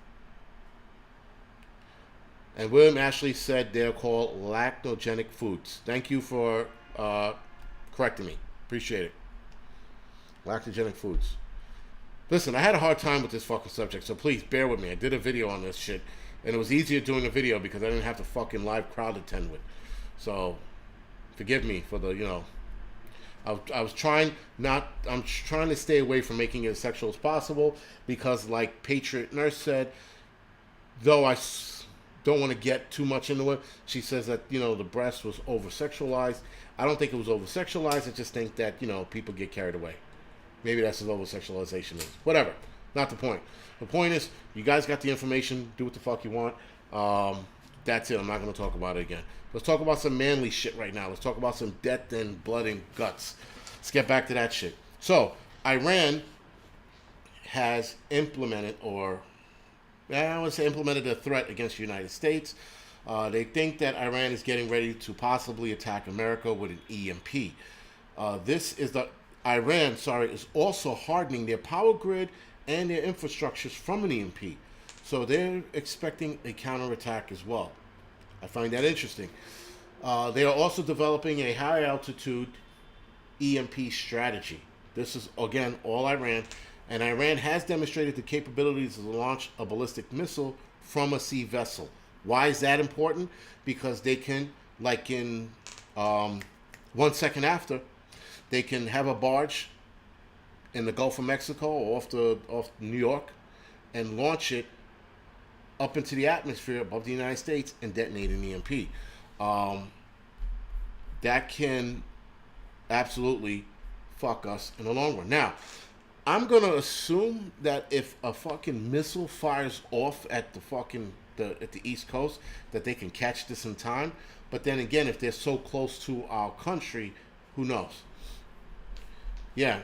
And William Ashley said they're called lactogenic foods. Thank you for correcting me. Appreciate it. Lactogenic foods. Listen, I had a hard time with this fucking subject, so please bear with me. I did a video on this shit, and it was easier doing a video because I didn't have to fucking live crowd attend with. So, forgive me for the, I was trying not. I'm trying to stay away from making it as sexual as possible because, like Patriot Nurse said, though I don't want to get too much into it, she says that the breast was over sexualized. I don't think it was over sexualized. I just think that people get carried away. Maybe that's what over sexualization is. Whatever. Not the point. The point is, you guys got the information. Do what the fuck you want. That's it. I'm not going to talk about it again. Let's talk about some manly shit right now. Let's talk about some death and blood and guts. Let's get back to that shit. So, Iran has implemented, or I would say implemented, a threat against the United States. They think that Iran is getting ready to possibly attack America with an EMP. Iran is also hardening their power grid and their infrastructures from an EMP. So they're expecting a counterattack as well. I find that interesting. They are also developing a high-altitude EMP strategy. This is, again, all Iran. And Iran has demonstrated the capabilities to launch a ballistic missile from a sea vessel. Why is that important? Because they can, like in 1 second after, they can have a barge in the Gulf of Mexico or off New York and launch it up into the atmosphere above the United States and detonate an EMP. That can absolutely fuck us in the long run. Now, I'm going to assume that if a fucking missile fires off at at the East Coast, that they can catch this in time. But then again, if they're so close to our country, who knows? Yeah,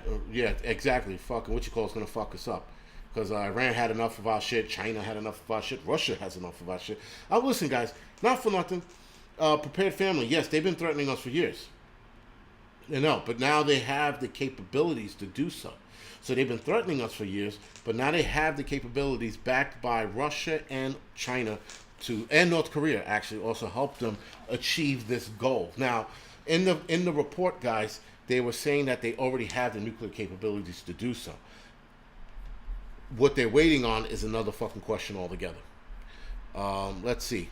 exactly. Fucking it's going to fuck us up. Because Iran had enough of our shit. China had enough of our shit. Russia has enough of our shit. Listen, guys, not for nothing. Prepared Family, yes, they've been threatening us for years. But now they have the capabilities to do so. So they've been threatening us for years, but now they have the capabilities backed by Russia and China and North Korea actually also help them achieve this goal. Now, in the report, guys, they were saying that they already have the nuclear capabilities to do so. What they're waiting on is another fucking question altogether. Let's see.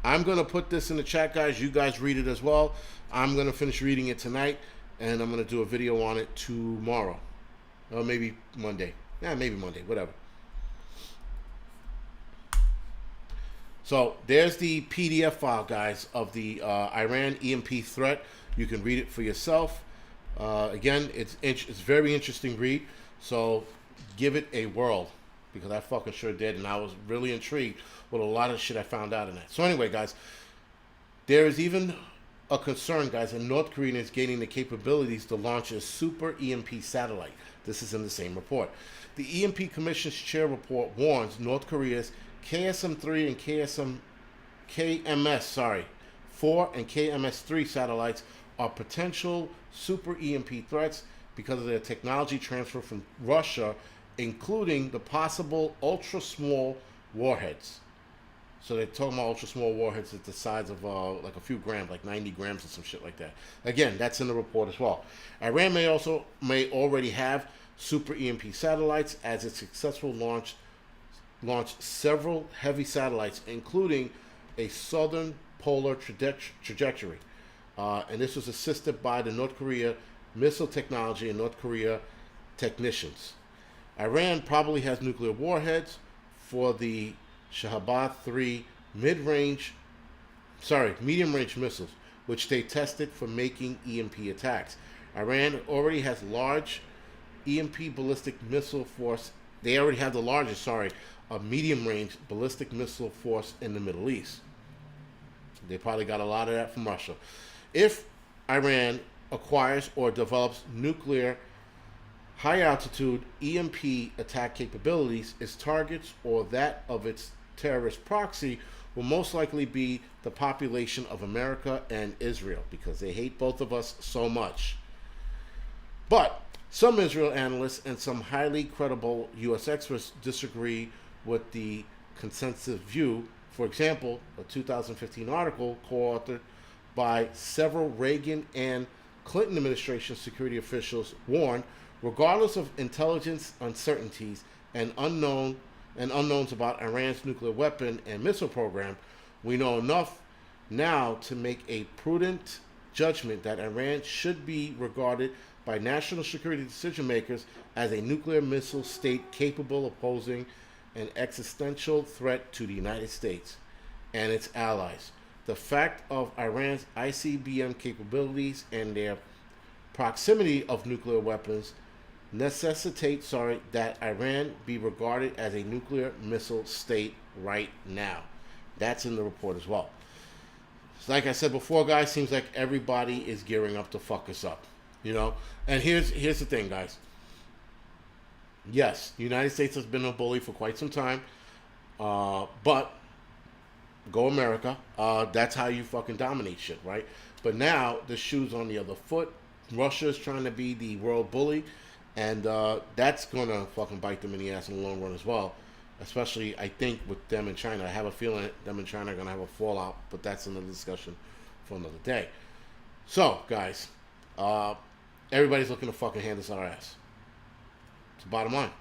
I'm going to put this in the chat, guys. You guys read it as well. I'm going to finish reading it tonight, and I'm going to do a video on it tomorrow. Or maybe Monday. Yeah, maybe Monday. Whatever. So, there's the PDF file, guys, of the Iran EMP threat. You can read it for yourself. Again, it's very interesting read. So, give it a whirl, because I fucking sure did, and I was really intrigued with a lot of shit I found out in that. So anyway, guys, there is even a concern, guys, that North Korea is gaining the capabilities to launch a super EMP satellite. This is in the same report. The EMP Commission's chair report warns North Korea's KSM-3 and KMS-4 and KMS-3 satellites are potential super EMP threats because of their technology transfer from Russia, including the possible ultra-small warheads. So they're talking about ultra-small warheads at the size of like a few grams, like 90 grams or some shit like that. Again, that's in the report as well. Iran may already have super EMP satellites, as it successfully launched several heavy satellites, including a southern polar trajectory. And this was assisted by the North Korea missile technology and North Korea technicians. Iran probably has nuclear warheads for the Shahab-3 medium-range missiles, which they tested for making EMP attacks. Iran already has large EMP ballistic missile force. They already have the largest, medium-range ballistic missile force in the Middle East. They probably got a lot of that from Russia. If Iran acquires or develops nuclear high altitude EMP attack capabilities, its targets or that of its terrorist proxy will most likely be the population of America and Israel, because they hate both of us so much. But some Israel analysts and some highly credible U.S. experts disagree with the consensus view. For example, a 2015 article co-authored by several Reagan and Clinton administration security officials warned, regardless of intelligence uncertainties and unknowns about Iran's nuclear weapon and missile program, we know enough now to make a prudent judgment that Iran should be regarded by national security decision makers as a nuclear missile state capable of posing an existential threat to the United States and its allies. The fact of Iran's ICBM capabilities and their proximity of nuclear weapons necessitate that Iran be regarded as a nuclear missile state right now. That's in the report as well. So like I said before, guys, seems like everybody is gearing up to fuck us up, you know? And here's the thing, guys. Yes, the United States has been a bully for quite some time, but go America. That's how you fucking dominate shit, right? But now the shoe's on the other foot. Russia's trying to be the world bully, and that's gonna fucking bite them in the ass in the long run as well. Especially, I think, with them and China. I have a feeling them and China are gonna have a fallout, but that's another discussion for another day. So, guys, everybody's looking to fucking hand us our ass. It's the bottom line.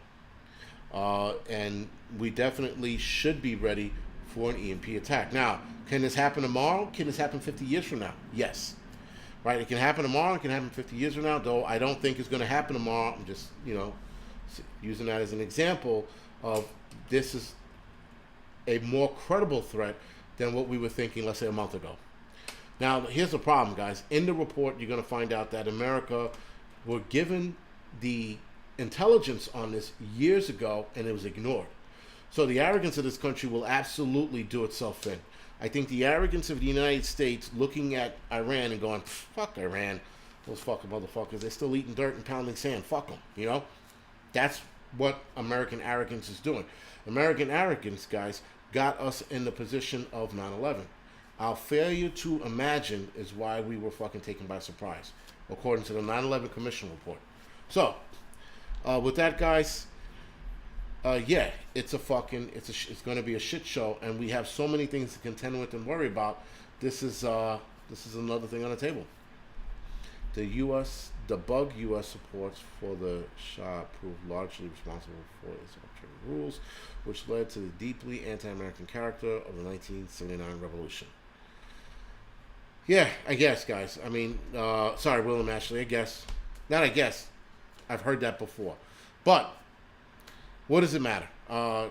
And we definitely should be ready for an EMP attack. Now, can this happen tomorrow? Can this happen 50 years from now? Yes. Right? It can happen tomorrow. It can happen 50 years from now, though I don't think it's going to happen tomorrow. I'm just, using that as an example of this is a more credible threat than what we were thinking, let's say, a month ago. Now, here's the problem, guys. In the report, you're going to find out that America were given the intelligence on this years ago, and it was ignored. So the arrogance of this country will absolutely do itself in. I think the arrogance of the United States looking at Iran and going, fuck Iran, those fucking motherfuckers, they're still eating dirt and pounding sand, fuck them, That's what American arrogance is doing. American arrogance, guys, got us in the position of 9/11. Our failure to imagine is why we were fucking taken by surprise, according to the 9/11 Commission report. So, with that, guys, it's going to be a shit show, and we have so many things to contend with and worry about. This is another thing on the table. The bug U.S. supports for the Shah proved largely responsible for its arbitrary rules, which led to the deeply anti-American character of the 1979 revolution. Yeah, I guess, guys. I mean, sorry, Will and Ashley, I guess. Not I guess. I've heard that before. But what does it matter? I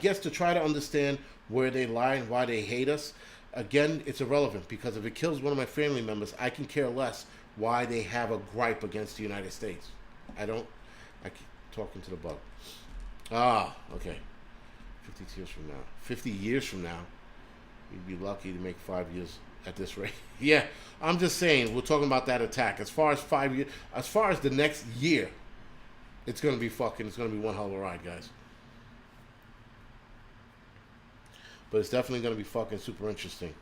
guess to try to understand where they lie and why they hate us, again, it's irrelevant, because if it kills one of my family members, I can care less why they have a gripe against the United States. I keep talking to the bug. Okay. 50 years from now, you'd be lucky to make 5 years at this rate. Yeah, I'm just saying, we're talking about that attack. As far as 5 years, as far as the next year, it's going to be one hell of a ride, guys. But it's definitely going to be fucking super interesting.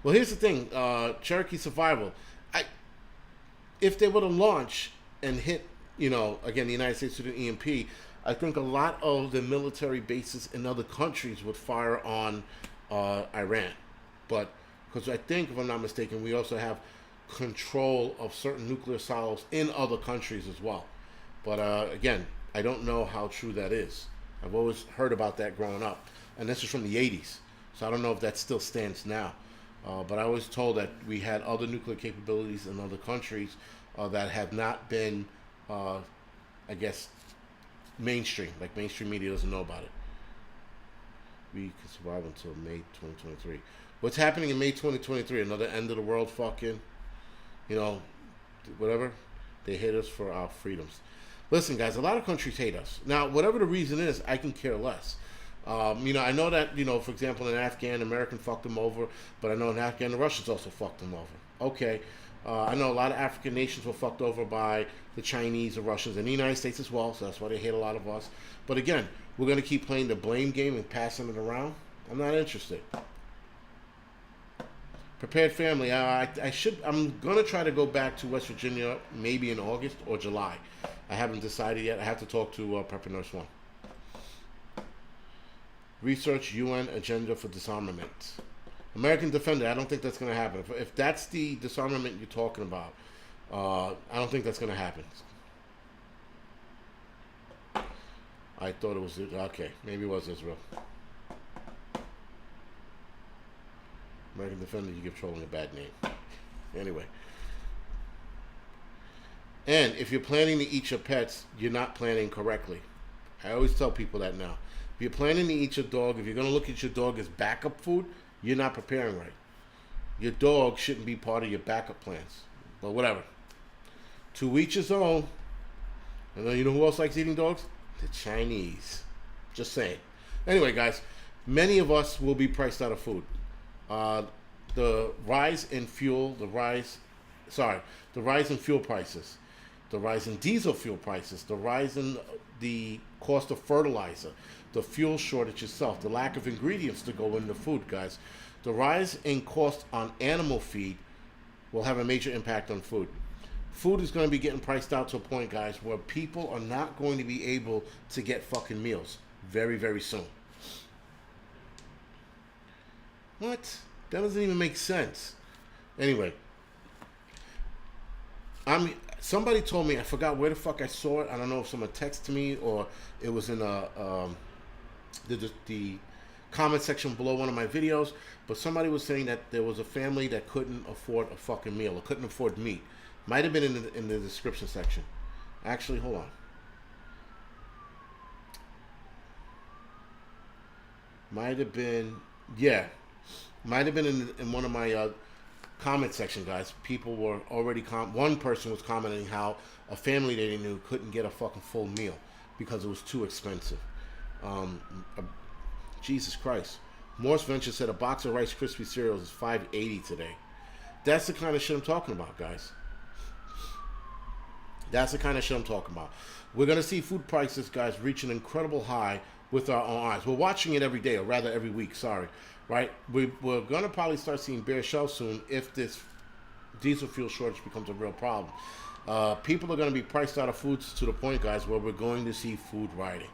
Well, here's the thing. Cherokee Survival. If they were to launch and hit, again, the United States with an EMP, I think a lot of the military bases in other countries would fire on Iran. But, because I think, if I'm not mistaken, we also have control of certain nuclear silos in other countries as well. But, again, I don't know how true that is. I've always heard about that growing up. And this is from the 80s. So I don't know if that still stands now. But I was told that we had other nuclear capabilities in other countries that have not been, I guess, mainstream. Like, mainstream media doesn't know about it. We can survive until May 2023. What's happening in May 2023? Another end of the world fucking, whatever. They hate us for our freedoms. Listen, guys, a lot of countries hate us. Now, whatever the reason is, I can care less. I know that, for example, in Afghan, American fucked them over, but I know in Afghan, the Russians also fucked them over. Okay. I know a lot of African nations were fucked over by the Chinese, the Russians, and the United States as well, so that's why they hate a lot of us. But again, we're going to keep playing the blame game and passing it around. I'm not interested. Prepared family. I'm going to try to go back to West Virginia maybe in August or July. I haven't decided yet. I have to talk to Prepper Nurse 1. Research UN agenda for disarmament. American Defender. I don't think that's going to happen. If that's the disarmament you're talking about, I don't think that's going to happen. I thought it was... Okay, maybe it was Israel. American Defender, you give trolling a bad name. Anyway. And if you're planning to eat your pets, you're not planning correctly. I always tell people that now. If you're planning to eat your dog, if you're going to look at your dog as backup food, you're not preparing right. Your dog shouldn't be part of your backup plans. But whatever. To each his own. And then you know who else likes eating dogs? The Chinese. Just saying. Anyway, guys, many of us will be priced out of food. The rise in fuel prices, the rise in diesel fuel prices, the rise in the cost of fertilizer, the fuel shortage itself, the lack of ingredients to go into food, guys. The rise in cost on animal feed will have a major impact on food. Food is going to be getting priced out to a point, guys, where people are not going to be able to get fucking meals very, very soon. What? That doesn't even make sense. Anyway, somebody told me, I forgot where the fuck I saw it. I don't know if someone texted me or it was in the comment section below one of my videos, but somebody was saying that there was a family that couldn't afford a fucking meal or couldn't afford meat. Might have been in the description section. Actually, hold on. Might have been, yeah. Might have been in one of my comment section, guys. People were already one person was commenting how a family they knew couldn't get a fucking full meal because it was too expensive. Jesus Christ. Morse Venture said a box of Rice Krispie cereals is $5.80 today. That's the kind of shit I'm talking about, guys. That's the kind of shit I'm talking about. We're going to see food prices, guys, reach an incredible high with our own eyes. We're watching it every day, or rather every week, sorry. Right? We're going to probably start seeing bare shelves soon if this diesel fuel shortage becomes a real problem. People are going to be priced out of foods to the point, guys, where we're going to see food rioting.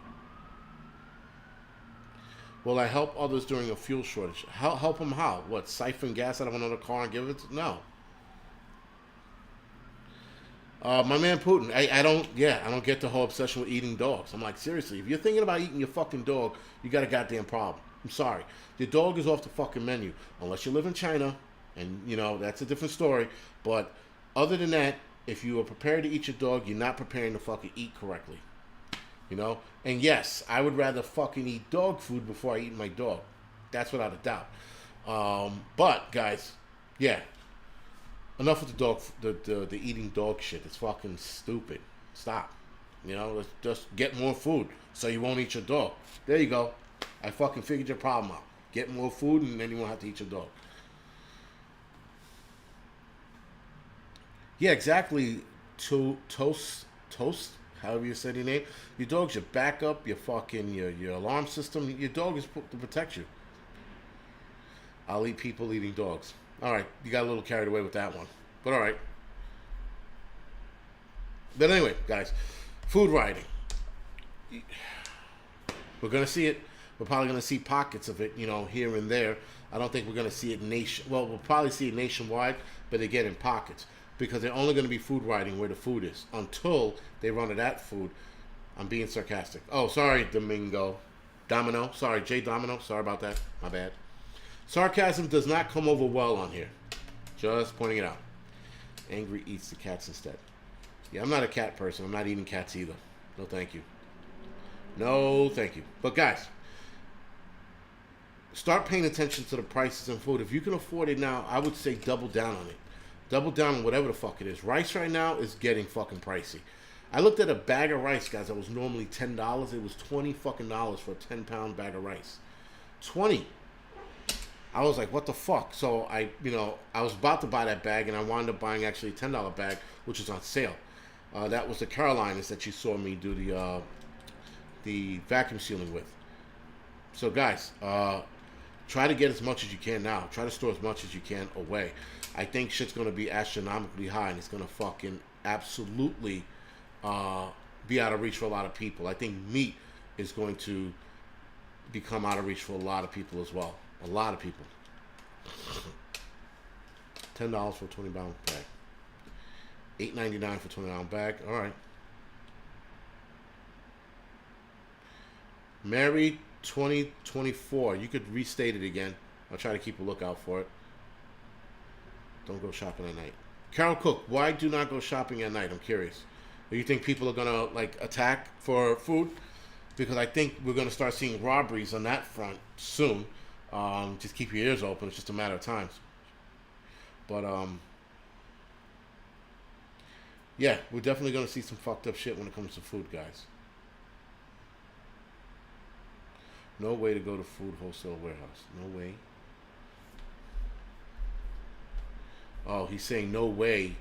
Will I help others during a fuel shortage? Help them how? What, siphon gas out of another car and give it? No. My man Putin, I don't get the whole obsession with eating dogs. I'm like, seriously, if you're thinking about eating your fucking dog, you got a goddamn problem. I'm sorry. Your dog is off the fucking menu. Unless you live in China, and, that's a different story. But other than that, if you are prepared to eat your dog, you're not preparing to fucking eat correctly. And yes, I would rather fucking eat dog food before I eat my dog. That's without a doubt. But, guys, yeah. Enough with the eating dog shit. It's fucking stupid. Stop. Let's just get more food so you won't eat your dog. There you go. I fucking figured your problem out. Get more food and then you won't have to eat your dog. Yeah, exactly. Toast, however you say your name. Your dog's your backup, your fucking, your alarm system. Your dog is put to protect you. I'll eat people eating dogs. All right, you got a little carried away with that one. But all right. But anyway, guys, food rioting. We're going to see it. We're probably going to see pockets of it, here and there. I don't think we're going to see it we'll probably see it nationwide, but again in pockets. Because they're only going to be food rioting where the food is. Until they run out of that food. I'm being sarcastic. Oh, sorry, Domino. Sorry, Jay Domino. Sorry about that. My bad. Sarcasm does not come over well on here. Just pointing it out. Angry eats the cats instead. Yeah, I'm not a cat person. I'm not eating cats either. No, thank you. No, thank you. But guys, start paying attention to the prices in food. If you can afford it now, I would say double down on it. Double down on whatever the fuck it is. Rice right now is getting fucking pricey. I looked at a bag of rice, guys, that was normally $10. It was $20 fucking for a 10-pound bag of rice. 20. I was like, what the fuck? So I was about to buy that bag, and I wound up buying actually a $10 bag, which was on sale. That was the Carolinas that you saw me do the vacuum sealing with. So guys, try to get as much as you can now. Try to store as much as you can away. I think shit's going to be astronomically high, and it's going to fucking absolutely be out of reach for a lot of people. I think meat is going to become out of reach for a lot of people as well. A lot of people. $10 for a 20-pound bag. $8.99 for a 20-pound bag. All right. Married 2024. You could restate it again. I'll try to keep a lookout for it. Don't go shopping at night. Carol Cook, why do not go shopping at night? I'm curious. Do you think people are gonna like attack for food? Because I think we're gonna start seeing robberies on that front soon. Just keep your ears open. It's just a matter of time. But yeah, we're definitely gonna see some fucked up shit when it comes to food, guys. No way to go to food wholesale warehouse. No way. Oh, he's saying no way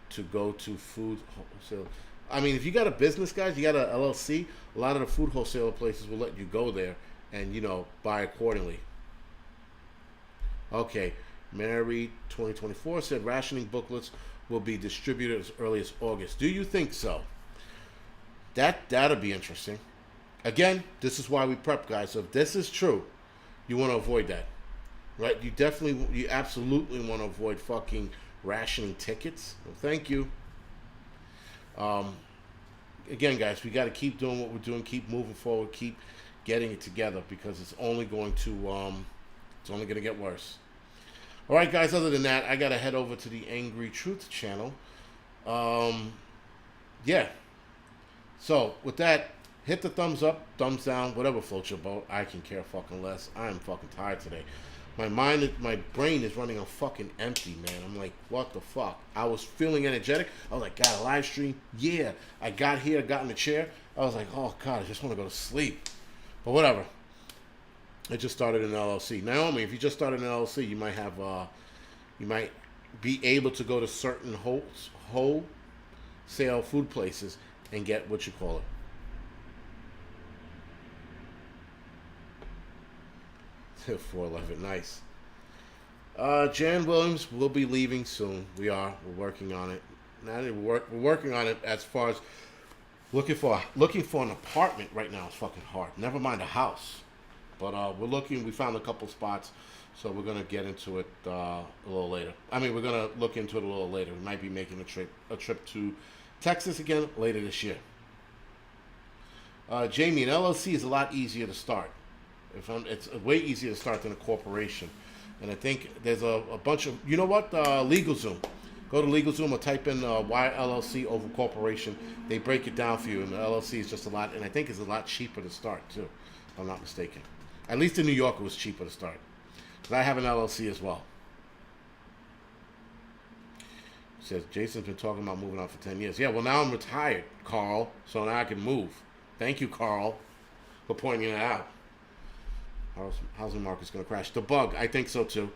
to go to food wholesale. I mean, if you got a business, guys, you got a LLC, a lot of the food wholesaler places will let you go there and, buy accordingly. Okay. Mary 2024 said rationing booklets will be distributed as early as August. Do you think so? That'll be interesting. Again, this is why we prep, guys. So if this is true, you want to avoid that. Right? You absolutely want to avoid fucking rationing tickets. Well, thank you. Again, guys, we got to keep doing what we're doing, keep moving forward, keep getting it together, because it's only going to get worse. All right, guys, other than that, I got to head over to the Angry Truth channel. Yeah. So, with that, hit the thumbs up, thumbs down, whatever floats your boat. I can care fucking less. I am fucking tired today. My brain is running on fucking empty, man. I'm like, what the fuck? I was feeling energetic. I was like, got a live stream? Yeah. I got here, got in the chair. I was like, oh, God, I just want to go to sleep. But whatever. I just started an LLC. Naomi, if you just started an LLC, you might be able to go to certain wholesale food places and get what you call it. $4.11, nice. Jan Williams will be leaving soon. We're working on it. Now we're working on it as far as looking for an apartment right now is fucking hard. Never mind a house. But we're looking. We found a couple spots, so we're gonna get into it a little later. I mean, we're gonna look into it a little later. We might be making a trip to Texas again later this year. Jamie, an LLC is a lot easier to start. It's way easier to start than a corporation. And I think there's a bunch of, you know what, LegalZoom. Go to LegalZoom or type in why LLC over corporation. They break it down for you, and the LLC is just a lot, and I think it's a lot cheaper to start too, if I'm not mistaken. At least in New York, it was cheaper to start. Because I have an LLC as well. It says, Jason's been talking about moving out for 10 years. Yeah, well, now I'm retired, Carl, so now I can move. Thank you, Carl, for pointing that out. Housing market's going to crash. The bug, I think so too.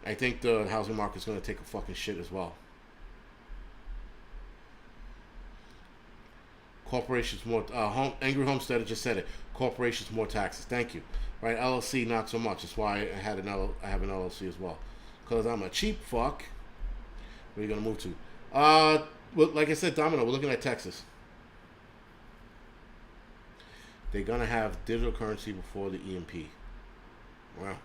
I think the housing market's going to take a fucking shit as well. Corporations more, Angry Homesteader just said it. Corporations more taxes. Thank you. Right, LLC not so much. That's why I have an LLC as well. Because I'm a cheap fuck. Where are you going to move to? Well, like I said, Domino, we're looking at Texas. They're going to have digital currency before the EMP. Wow.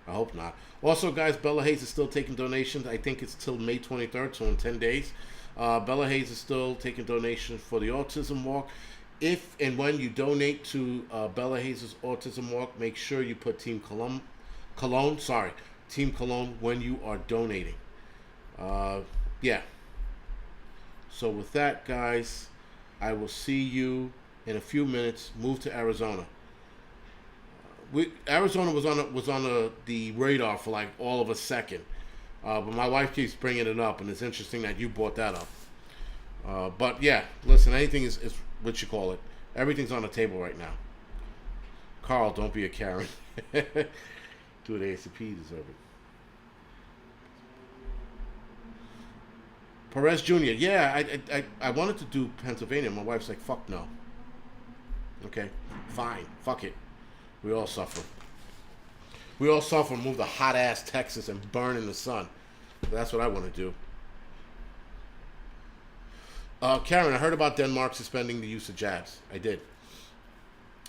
I hope not. Also, guys, Bella Hayes is still taking donations. I think it's till May 23rd, so in 10 days. Bella Hayes is still taking donations for the Autism Walk. If and when you donate to Bella Hayes' Autism Walk, make sure you put Team Cologne, when you are donating. Yeah. So with that, guys, I will see you in a few minutes. Move to Arizona. Arizona was on the radar for like all of a second, but my wife keeps bringing it up, and it's interesting that you brought that up. But yeah, listen, anything is what you call it. Everything's on the table right now. Carl, don't be a Karen. Do the ACP deserve it. Perez Jr. Yeah, I wanted to do Pennsylvania. My wife's like, fuck no. Okay, fine, fuck it. We all suffer. We all suffer. Move to hot ass Texas and burn in the sun. That's what I want to do. Karen, I heard about Denmark suspending the use of jabs. I did.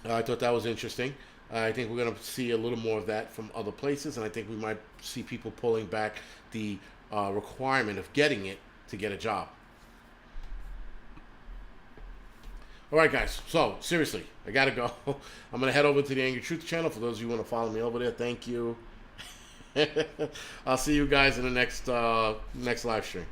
I thought that was interesting. I think we're going to see a little more of that from other places, and I think we might see people pulling back the requirement of getting it to get a job. All right, guys. So, seriously, I got to go. I'm going to head over to the Angry Truth channel. For those of you who want to follow me over there, thank you. I'll see you guys in the next live stream.